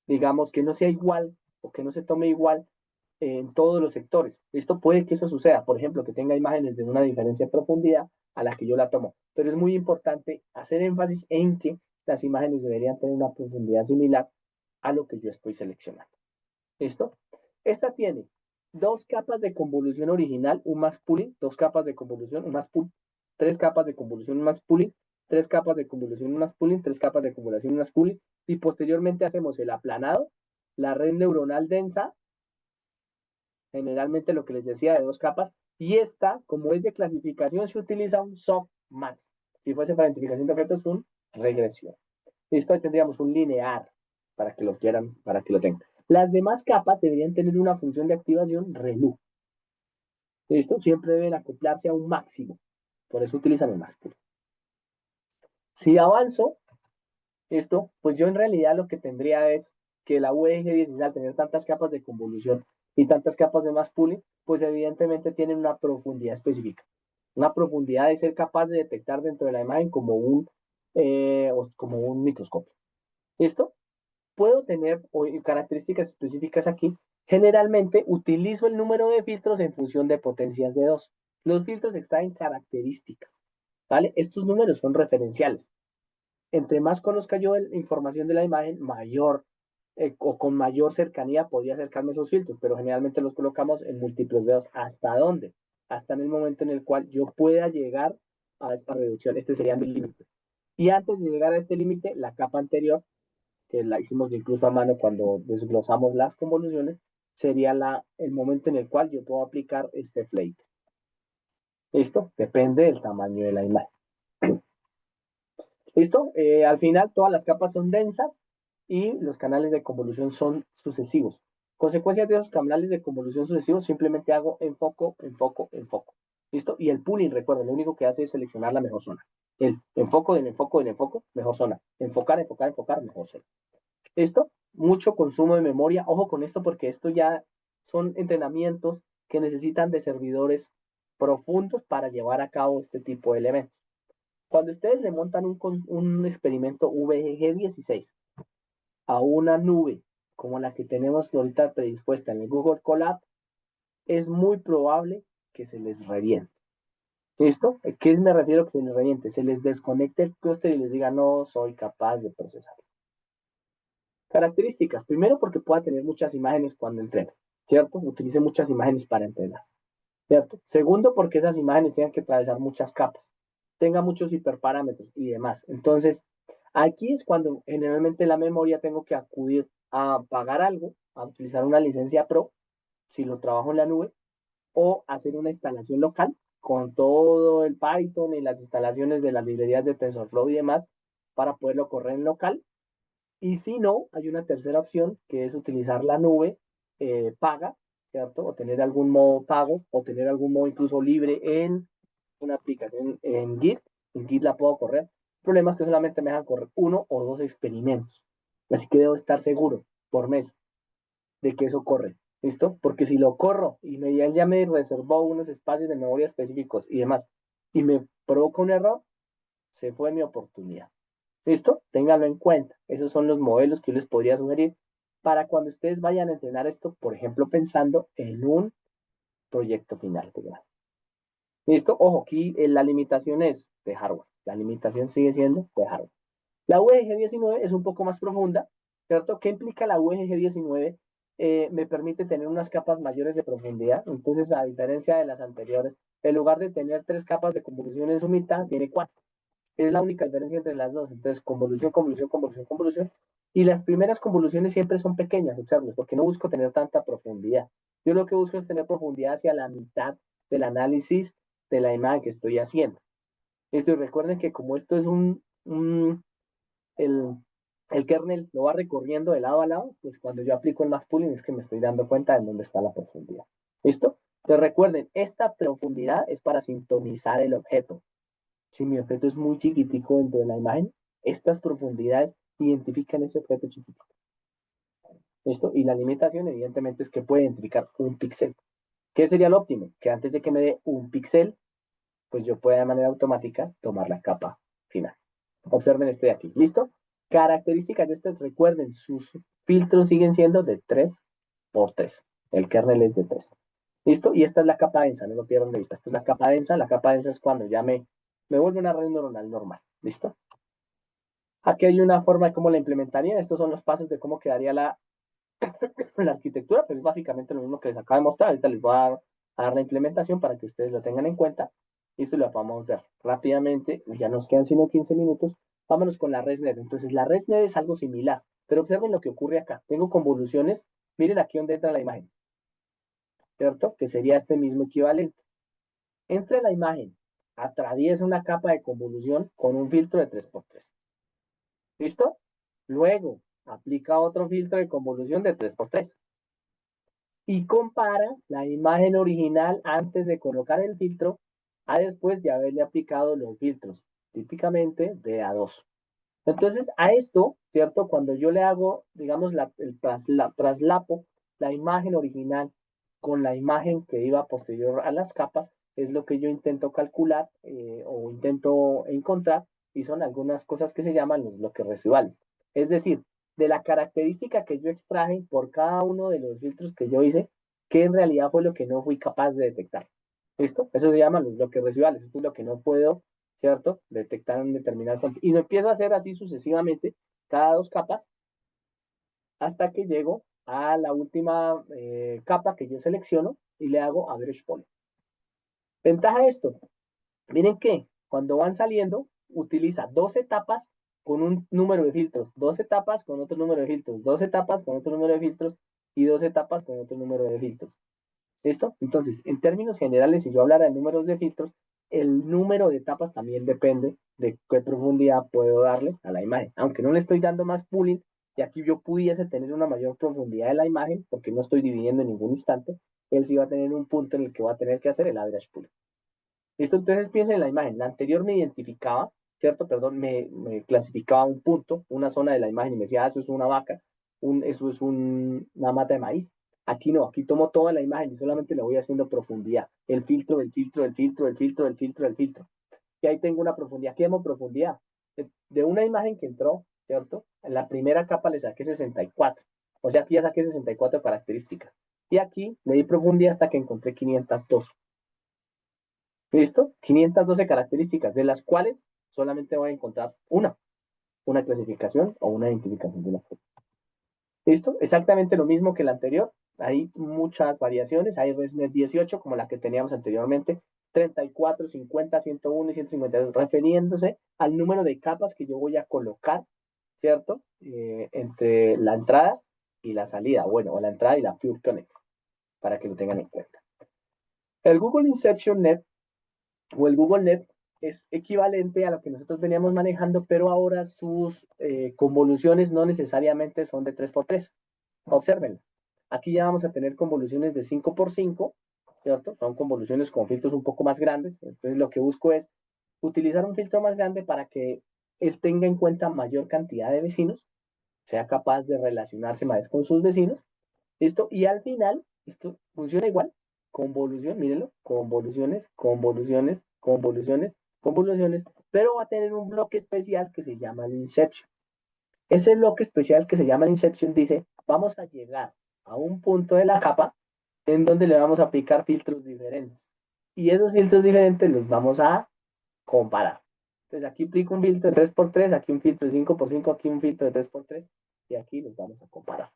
digamos, que no sea igual o que no se tome igual en todos los sectores. Esto puede que eso suceda, por ejemplo, que tenga imágenes de una diferencia de profundidad a la que yo la tomo, pero es muy importante hacer énfasis en que las imágenes deberían tener una profundidad similar a lo que yo estoy seleccionando. ¿Listo? Esta tiene 2 capas de convolución original, un max pooling, 2 capas de convolución, un max pooling, 3 capas de convolución, un max pooling, 3 capas de convolución, un max pooling, 3 capas de convolución, un max pooling, y posteriormente hacemos el aplanado, la red neuronal densa, generalmente lo que les decía de 2 capas, y esta, como es de clasificación, se utiliza un softmax. Si fuese para identificación de objetos, un regresión. Listo, ahí tendríamos un lineal, para que lo quieran, para que lo tengan. Las demás capas deberían tener una función de activación ReLU. ¿Listo? Siempre deben acoplarse a un máximo. Por eso utilizan el máximo. Si avanzo esto, pues yo en realidad lo que tendría es que la UEG16, al tener tantas capas de convolución y tantas capas de mass pooling, pues evidentemente tienen una profundidad específica. Una profundidad de ser capaz de detectar dentro de la imagen como un microscopio. ¿Listo? Puedo tener características específicas aquí. Generalmente utilizo el número de filtros en función de potencias de 2. Los filtros extraen características, ¿vale? Estos números son referenciales. Entre más conozca yo la información de la imagen, mayor o con mayor cercanía podría acercarme a esos filtros, pero generalmente los colocamos en múltiplos dedos. ¿Hasta dónde? Hasta en el momento en el cual yo pueda llegar a esta reducción. Este sería mi límite. Y antes de llegar a este límite, la capa anterior, que la hicimos incluso a mano cuando desglosamos las convoluciones, sería el momento en el cual yo puedo aplicar este plate. ¿Listo? Depende del tamaño de la imagen. ¿Listo? Al final todas las capas son densas y los canales de convolución son sucesivos. Consecuencias de esos canales de convolución sucesivos, simplemente hago enfoco, enfoco, enfoco. ¿Listo? Y el pooling, recuerden, lo único que hace es seleccionar la mejor zona. El enfoco del enfoco del enfoco, mejor zona. Enfocar, enfocar, enfocar, mejor zona. ¿Listo? Mucho consumo de memoria. Ojo con esto porque esto ya son entrenamientos que necesitan de servidores profundos para llevar a cabo este tipo de elementos. Cuando ustedes le montan un experimento VGG16 a una nube como la que tenemos ahorita predispuesta en el Google Colab, es muy probable que se les reviente. ¿Listo? ¿Qué me refiero que se les reviente? Se les desconecte el clúster y les diga no soy capaz de procesar. Características. Primero, porque pueda tener muchas imágenes cuando entrene, ¿cierto? Utilice muchas imágenes para entrenar, ¿cierto? Segundo, porque esas imágenes tengan que atravesar muchas capas, tenga muchos hiperparámetros y demás. Entonces, aquí es cuando generalmente la memoria tengo que acudir a pagar algo, a utilizar una licencia Pro, si lo trabajo en la nube, o hacer una instalación local con todo el Python y las instalaciones de las librerías de TensorFlow y demás para poderlo correr en local. Y si no, hay una tercera opción que es utilizar la nube paga, ¿cierto? O tener algún modo pago, o tener algún modo incluso libre en una aplicación en Git. En Git la puedo correr. El problema es que solamente me dejan correr 1 o 2 experimentos. Así que debo estar seguro por mes de que eso corre. ¿Listo? Porque si lo corro y él ya me reservó unos espacios de memoria específicos y demás, y me provoca un error, se fue mi oportunidad. ¿Listo? Ténganlo en cuenta. Esos son los modelos que yo les podría sugerir para cuando ustedes vayan a entrenar esto, por ejemplo, pensando en un proyecto final de grado. ¿Listo? Ojo, aquí la limitación es de hardware. La limitación sigue siendo de hardware. La UEG19 es un poco más profunda, ¿cierto? ¿Qué implica la UEG19? Me permite tener unas capas mayores de profundidad. Entonces, a diferencia de las anteriores, en lugar de tener 3 capas de convolución en su mitad, tiene 4. Es la única diferencia entre las dos. Entonces, convolución, convolución, convolución, convolución. Y las primeras convoluciones siempre son pequeñas, observen, porque no busco tener tanta profundidad. Yo lo que busco es tener profundidad hacia la mitad del análisis de la imagen que estoy haciendo. Esto, y recuerden que como esto es el kernel lo va recorriendo de lado a lado, pues cuando yo aplico el max pooling es que me estoy dando cuenta de dónde está la profundidad. ¿Listo? Entonces recuerden, esta profundidad es para sintonizar el objeto. Si mi objeto es muy chiquitico dentro de la imagen, estas profundidades identifican ese objeto chiquitico. ¿Listo? Y la limitación, evidentemente, es que puede identificar un píxel. ¿Qué sería lo óptimo? Que antes de que me dé un píxel, pues yo pueda de manera automática tomar la capa final. Observen este de aquí. ¿Listo? Características de este, recuerden, sus filtros siguen siendo de 3x3. El kernel es de 3. ¿Listo? Y esta es la capa densa, no lo pierdan de vista. Esta es la capa densa. La capa densa es cuando ya me vuelve una red neuronal normal. ¿Listo? Aquí hay una forma de cómo la implementaría. Estos son los pasos de cómo quedaría la arquitectura, pero es básicamente lo mismo que les acabo de mostrar. Ahorita les voy a dar la implementación para que ustedes lo tengan en cuenta. Y esto lo vamos a ver rápidamente. Ya nos quedan sino 15 minutos. Vámonos con la ResNet. Entonces, la ResNet es algo similar, pero observen lo que ocurre acá. Tengo convoluciones. Miren aquí donde entra la imagen, ¿cierto? Que sería este mismo equivalente. Entre la imagen, atraviesa una capa de convolución con un filtro de 3x3. ¿Listo? Luego, aplica otro filtro de convolución de 3x3. Y compara la imagen original antes de colocar el filtro a después de haberle aplicado los filtros, típicamente de A2. Entonces, a esto, ¿cierto? Cuando yo le hago, digamos, traslapo la imagen original con la imagen que iba posterior a las capas, es lo que yo intento calcular o intento encontrar, y son algunas cosas que se llaman los bloques residuales. Es decir, de la característica que yo extraje por cada uno de los filtros que yo hice, que en realidad fue lo que no fui capaz de detectar. ¿Listo? Eso se llama los bloques residuales. Esto es lo que no puedo, ¿cierto? Detectar un determinado instante. Y lo empiezo a hacer así sucesivamente, cada 2 capas, hasta que llego a la última capa que yo selecciono y le hago Average Poly. Ventaja de esto, miren que cuando van saliendo, utiliza 2 etapas con un número de filtros, 2 etapas con otro número de filtros, 2 etapas con otro número de filtros y 2 etapas con otro número de filtros. ¿Listo? Entonces, en términos generales, si yo hablara de números de filtros, el número de etapas también depende de qué profundidad puedo darle a la imagen. Aunque no le estoy dando más pooling, y aquí yo pudiese tener una mayor profundidad de la imagen, porque no estoy dividiendo en ningún instante, él sí va a tener un punto en el que va a tener que hacer el average pooling. ¿Listo? Entonces piensen en la imagen. La anterior me identificaba, ¿cierto? Perdón, me clasificaba un punto, una zona de la imagen y me decía, eso es una vaca, eso es una mata de maíz. Aquí no, aquí tomo toda la imagen y solamente le voy haciendo profundidad. El filtro, el filtro, el filtro, el filtro, el filtro, el filtro. Y ahí tengo una profundidad. ¿Qué llamo profundidad? De una imagen que entró, ¿cierto? En la primera capa le saqué 64. O sea, aquí ya saqué 64 características. Y aquí le di profundidad hasta que encontré 502. ¿Listo? 512 características, de las cuales solamente voy a encontrar una clasificación o una identificación de la foto. ¿Listo? Exactamente lo mismo que la anterior. Hay muchas variaciones. Hay ResNet 18, como la que teníamos anteriormente, 34, 50, 101 y 152, refiriéndose al número de capas que yo voy a colocar, ¿cierto? Entre la entrada y la salida, bueno, o la entrada y la Pure Connect, para que lo tengan en cuenta. El Google Inception Net o el Google Net es equivalente a lo que nosotros veníamos manejando, pero ahora sus convoluciones no necesariamente son de 3x3. Observen, aquí ya vamos a tener convoluciones de 5x5, ¿cierto? Son convoluciones con filtros un poco más grandes. Entonces lo que busco es utilizar un filtro más grande para que él tenga en cuenta mayor cantidad de vecinos, sea capaz de relacionarse más con sus vecinos, ¿listo? Y al final, esto funciona igual, convolución, mírenlo, convoluciones, convoluciones, convoluciones, convoluciones, pero va a tener un bloque especial que se llama el Inception. Ese bloque especial que se llama el Inception dice, vamos a llegar a un punto de la capa en donde le vamos a aplicar filtros diferentes. Y esos filtros diferentes los vamos a comparar. Entonces aquí aplico un filtro de 3x3, aquí un filtro de 5x5, aquí un filtro de 3x3 y aquí los vamos a comparar.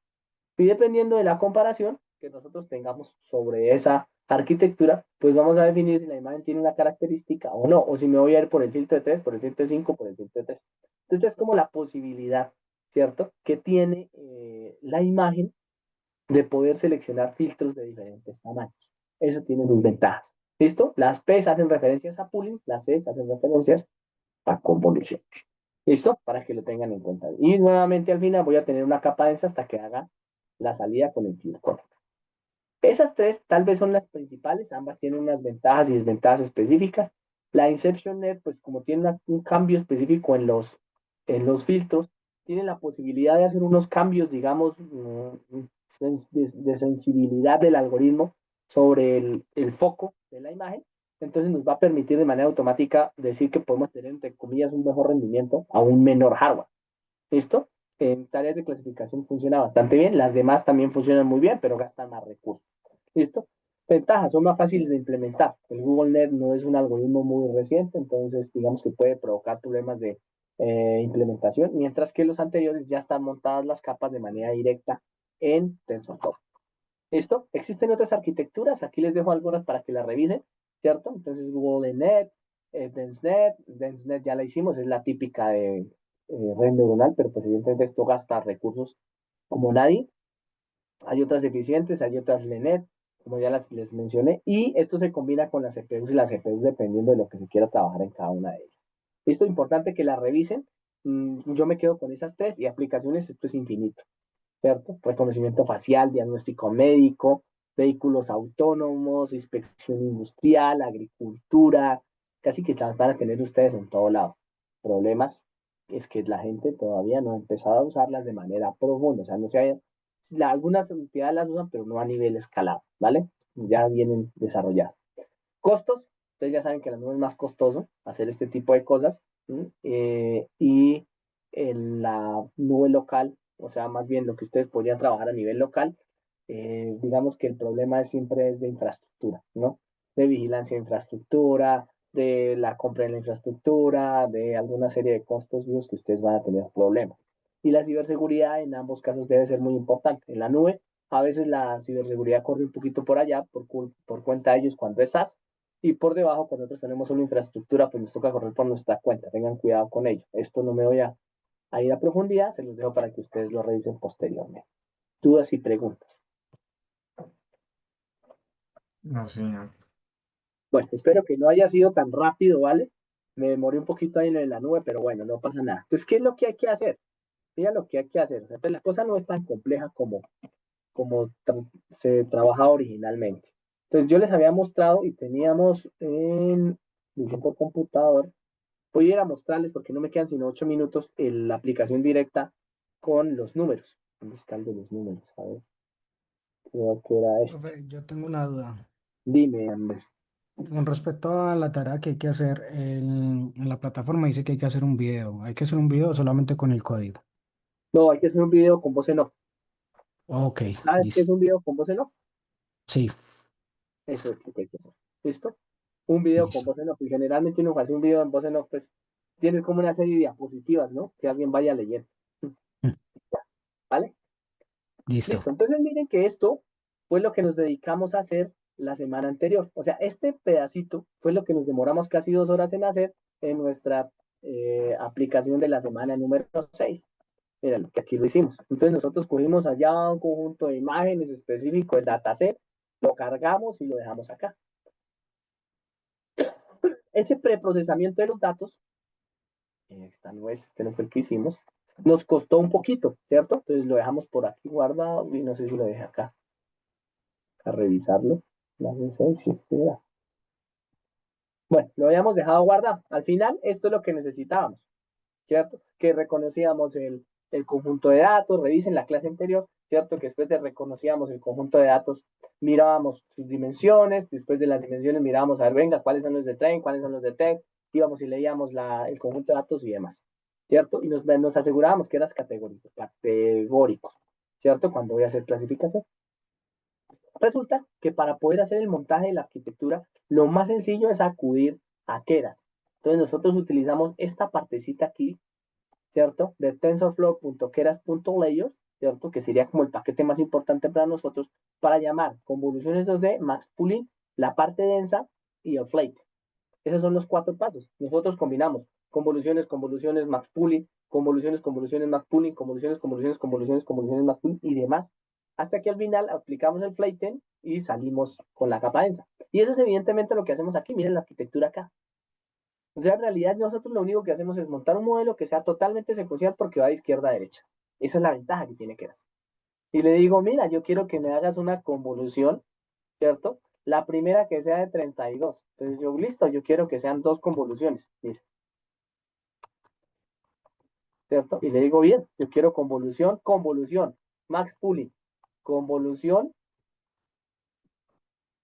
Y dependiendo de la comparación que nosotros tengamos sobre esa arquitectura, pues vamos a definir si la imagen tiene una característica o no, o si me voy a ir por el filtro de 3, por el filtro de 5, por el filtro de 3. Entonces es como la posibilidad, ¿cierto?, que tiene la imagen de poder seleccionar filtros de diferentes tamaños. Eso tiene sus ventajas. ¿Listo? Las P hacen referencias a pooling, las C hacen referencias a convolución. ¿Listo? Para que lo tengan en cuenta. Y nuevamente al final voy a tener una capa densa hasta que haga la salida con el Pure Connect. Esas tres tal vez son las principales, ambas tienen unas ventajas y desventajas específicas. La Inception Net, pues como tiene un cambio específico en los filtros, tiene la posibilidad de hacer unos cambios, digamos, de sensibilidad del algoritmo sobre el foco de la imagen. Entonces nos va a permitir de manera automática decir que podemos tener, entre comillas, un mejor rendimiento a un menor hardware. ¿Listo? En tareas de clasificación funciona bastante bien. Las demás también funcionan muy bien, pero gastan más recursos. ¿Listo? Ventajas, son más fáciles de implementar. El Google Net no es un algoritmo muy reciente, entonces digamos que puede provocar problemas de implementación, mientras que los anteriores ya están montadas las capas de manera directa en TensorFlow. ¿Listo? Existen otras arquitecturas, aquí les dejo algunas para que las revisen, ¿cierto? Entonces Google Net, DenseNet ya la hicimos, es la típica de red neuronal, pero pues evidentemente esto gasta recursos como nadie. Hay otras eficientes, hay otras LeNet, como ya les mencioné, y esto se combina con las CPUs y las GPUs dependiendo de lo que se quiera trabajar en cada una de ellas. Esto es importante que la revisen. Yo me quedo con esas tres y aplicaciones, esto es infinito, ¿cierto? Reconocimiento facial, diagnóstico médico, vehículos autónomos, inspección industrial, agricultura, casi que las van a tener ustedes en todo lado. Problemas es que la gente todavía no ha empezado a usarlas de manera profunda, o sea, no se haya, algunas entidades las usan, pero no a nivel escalado, ¿vale? Ya vienen desarrolladas. Costos, ustedes ya saben que la nube es más costoso hacer este tipo de cosas, y en la nube local, o sea, más bien lo que ustedes podrían trabajar a nivel local, digamos que el problema siempre es de infraestructura, ¿no? De vigilancia de infraestructura, de la compra de la infraestructura, de alguna serie de costos vivos que ustedes van a tener problemas. Y la ciberseguridad en ambos casos debe ser muy importante. En la nube, a veces la ciberseguridad corre un poquito por allá, por cuenta de ellos cuando es SaaS, y por debajo, cuando nosotros tenemos solo infraestructura, pues nos toca correr por nuestra cuenta. Tengan cuidado con ello. Esto no me voy a ir a profundidad, se los dejo para que ustedes lo revisen posteriormente. Dudas y preguntas. No, señor. Bueno, espero que no haya sido tan rápido, ¿vale? Me demoré un poquito ahí en la nube, pero bueno, no pasa nada. Entonces, ¿qué es lo que hay que hacer? Mira lo que hay que hacer. O sea, pues la cosa no es tan compleja como se trabajaba originalmente. Entonces, yo les había mostrado y teníamos en mi por computador. Voy a ir a mostrarles porque no me quedan sino 8 minutos la aplicación directa con los números. ¿Dónde está el de los números? A ver, creo que era este. Profe, yo tengo una duda. Dime, Andrés. Con respecto a la tarea que hay que hacer en la plataforma, dice que hay que hacer un video. ¿Hay que hacer un video solamente con el código? No, hay que hacer un video con voz en off. Ok, ¿Sabes qué es listo. un video con voz en off? Sí, Eso es lo que hay que hacer. ¿Listo? Un video con listo. voz en off. Y generalmente uno hace un video en voz en off, pues tienes como una serie de diapositivas, ¿no? Que alguien vaya leyendo. Mm, ¿Vale? Listo. Listo. Entonces miren que esto fue lo que nos dedicamos a hacer la semana anterior. O sea, este pedacito fue lo que nos demoramos casi 2 horas en hacer en nuestra aplicación de la semana número 6. Mira, que aquí lo hicimos. Entonces nosotros cogimos allá un conjunto de imágenes específico del dataset, lo cargamos y lo dejamos acá. Ese preprocesamiento de los datos, esta no es, este no fue el que hicimos, nos costó un poquito, ¿cierto? Entonces lo dejamos por aquí guardado y no sé si lo dejé acá, a revisarlo. No sé si este era. Bueno, lo habíamos dejado guardado. Al final, esto es lo que necesitábamos, ¿cierto? Que reconocíamos el conjunto de datos, revisen la clase anterior, ¿cierto? Que después de reconocíamos el conjunto de datos, mirábamos sus dimensiones, después de las dimensiones mirábamos a ver, venga, cuáles son los de train, cuáles son los de text, íbamos y leíamos el conjunto de datos y demás, ¿cierto? Y nos asegurábamos que eras categóricos, ¿cierto? Cuando voy a hacer clasificación. Resulta que para poder hacer el montaje de la arquitectura, lo más sencillo es acudir a Keras. Entonces nosotros utilizamos esta partecita aquí, ¿cierto? De tensorflow.keras.layers, ¿cierto? Que sería como el paquete más importante para nosotros, para llamar convoluciones 2D, max pooling, la parte densa y el flate. Esos son los 4 pasos. Nosotros combinamos convoluciones, convoluciones, max pooling, convoluciones, convoluciones, max pooling, convoluciones, convoluciones, convoluciones, convoluciones, max pooling y demás. Hasta que al final aplicamos el flaten y salimos con la capa densa. Y eso es evidentemente lo que hacemos aquí. Miren la arquitectura acá. O sea, en realidad nosotros lo único que hacemos es montar un modelo que sea totalmente secuencial porque va de izquierda a derecha. Esa es la ventaja que tiene Keras. Y le digo, mira, yo quiero que me hagas una convolución, ¿cierto? La primera que sea de 32. Entonces yo, listo, yo quiero que sean 2 convoluciones. Mira. ¿Cierto? Y le digo, bien, yo quiero convolución, convolución, max pooling, convolución,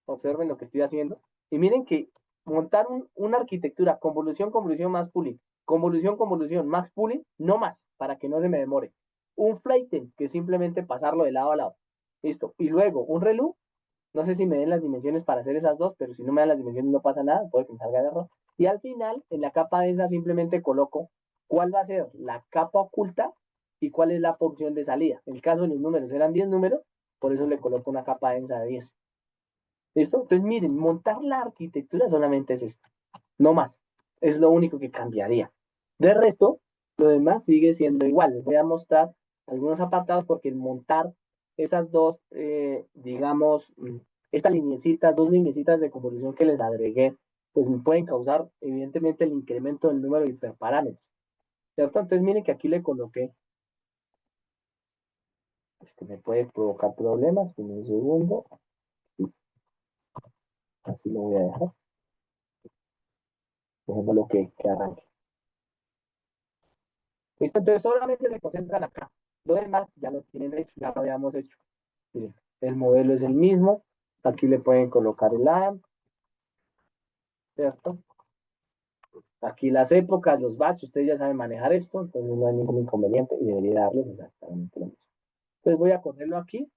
observen lo que estoy haciendo. Y miren que montar una arquitectura, convolución, convolución, max pooling, convolución, convolución, max pooling, no más, para que no se me demore. Un flatten, que es simplemente pasarlo de lado a lado. Listo. Y luego un relú. No sé si me den las dimensiones para hacer esas dos, pero si no me dan las dimensiones no pasa nada, puede que me salga de error. Y al final, en la capa densa simplemente coloco cuál va a ser la capa oculta y cuál es la porción de salida. En el caso de los números eran 10 números, por eso le coloco una capa densa de 10. ¿Listo? Entonces miren, montar la arquitectura solamente es esto, no más. Es lo único que cambiaría. De resto, lo demás sigue siendo igual. Les voy a mostrar algunos apartados porque el montar esas dos, digamos, estas lineecitas, 2 lineecitas de convolución que les agregué, pues me pueden causar evidentemente el incremento del número de hiperparámetros, ¿cierto? Entonces miren que aquí le coloqué, me puede provocar problemas, en un segundo, así lo voy a dejar, dejémoslo que arranque. ¿Listo? Entonces solamente se concentran acá. Lo demás ya lo tienen hecho, ya lo habíamos hecho. Miren, el modelo es el mismo. Aquí le pueden colocar el AMP, ¿cierto? Aquí las épocas, los batch, ustedes ya saben manejar esto, entonces no hay ningún inconveniente y debería darles exactamente lo mismo. Entonces voy a correrlo aquí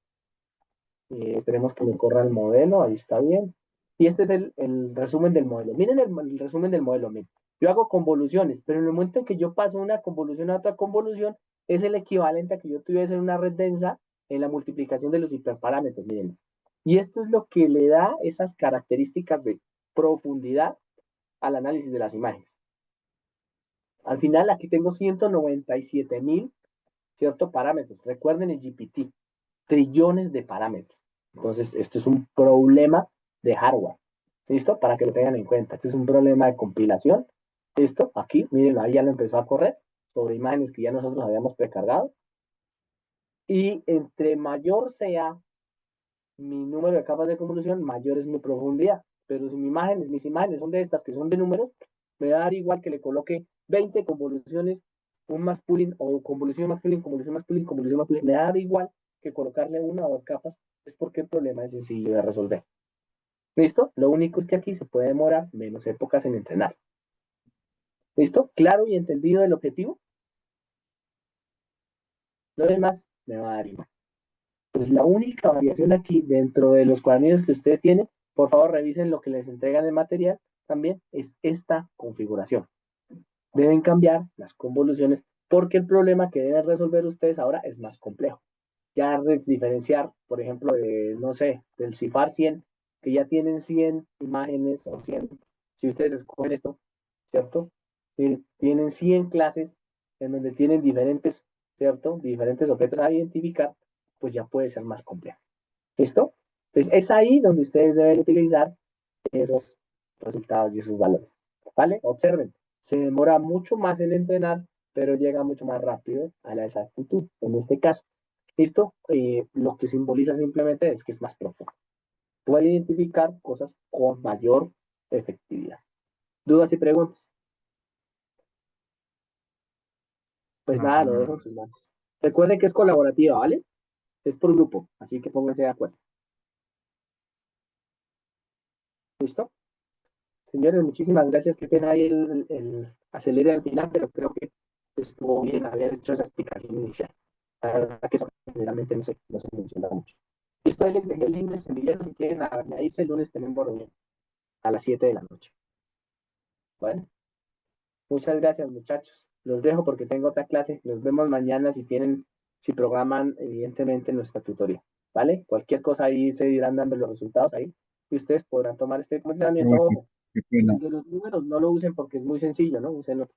y esperemos que me corra el modelo, ahí está bien. Y este es el resumen del modelo. Miren el resumen del modelo, miren. Yo hago convoluciones, pero en el momento en que yo paso una convolución a otra convolución, es el equivalente a que yo tuviese una red densa en la multiplicación de los hiperparámetros, miren. Y esto es lo que le da esas características de profundidad al análisis de las imágenes. Al final aquí tengo 197.000, ¿cierto? Parámetros. Recuerden el GPT, trillones de parámetros. Entonces, esto es un problema de hardware. ¿Listo? Para que lo tengan en cuenta. Este es un problema de compilación. ¿Listo? Aquí, miren, ahí ya lo empezó a correr sobre imágenes que ya nosotros habíamos precargado. Y entre mayor sea mi número de capas de convolución, mayor es mi profundidad. Pero si mis imágenes son de estas que son de números, me va a dar igual que le coloque 20 convoluciones, un más pooling, o convolución más pooling, convolución más pooling, convolución más pooling. Me va a dar igual que colocarle una o dos capas, es porque el problema es sencillo de resolver. ¿Listo? Lo único es que aquí se puede demorar menos épocas en entrenar. ¿Listo? ¿Claro y entendido el objetivo? Lo demás me va a dar igual. Pues la única variación aquí dentro de los cuadernillos que ustedes tienen, por favor revisen lo que les entregan de material también, es esta configuración. Deben cambiar las convoluciones porque el problema que deben resolver ustedes ahora es más complejo. Ya diferenciar, por ejemplo, no sé, del CIFAR 100, que ya tienen 100 imágenes o 100, si ustedes escogen esto, ¿cierto? Tienen 100 clases en donde tienen diferentes, ¿cierto? Diferentes objetos a identificar, pues ya puede ser más complejo. ¿Listo? Entonces es ahí donde ustedes deben utilizar esos resultados y esos valores. ¿Vale? Observen, se demora mucho más en entrenar, pero llega mucho más rápido a la exactitud, en este caso. ¿Listo? Lo que simboliza simplemente es que es más profundo. Puede identificar cosas con mayor efectividad. ¿Dudas y preguntas? Pues No, nada, lo dejo en sus manos. Recuerden que es colaborativa, ¿vale? Es por grupo, así que pónganse de acuerdo. ¿Listo? Señores, muchísimas gracias. Qué pena ahí el acelere al final, pero creo que estuvo bien haber hecho esa explicación inicial. La verdad que eso generalmente no se menciona mucho. Listo, ahí les dejé el link del semillero. Si quieren añadirse, el lunes tenemos reunión a las 7 de la noche. Bueno, muchas gracias, muchachos. Los dejo porque tengo otra clase. Nos vemos mañana si programan, evidentemente, nuestra tutoría. ¿Vale? Cualquier cosa ahí se irán dando los resultados ahí y ustedes podrán tomar este entrenamiento. Ojo, Qué pena, el de los números no lo usen porque es muy sencillo, ¿no? Úsenlo.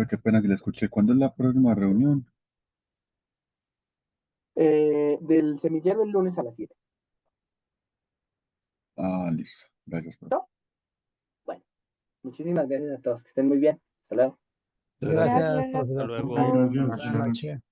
qué pena que la escuché. ¿Cuándo es la próxima reunión? Del semillero el lunes a las 7. Ah, listo. Gracias, profe. ¿No? Bueno, muchísimas gracias a todos. Que estén muy bien. Hasta luego. Gracias, Gracias. profesor. Hasta Muchas luego. gracias. Buenas noches.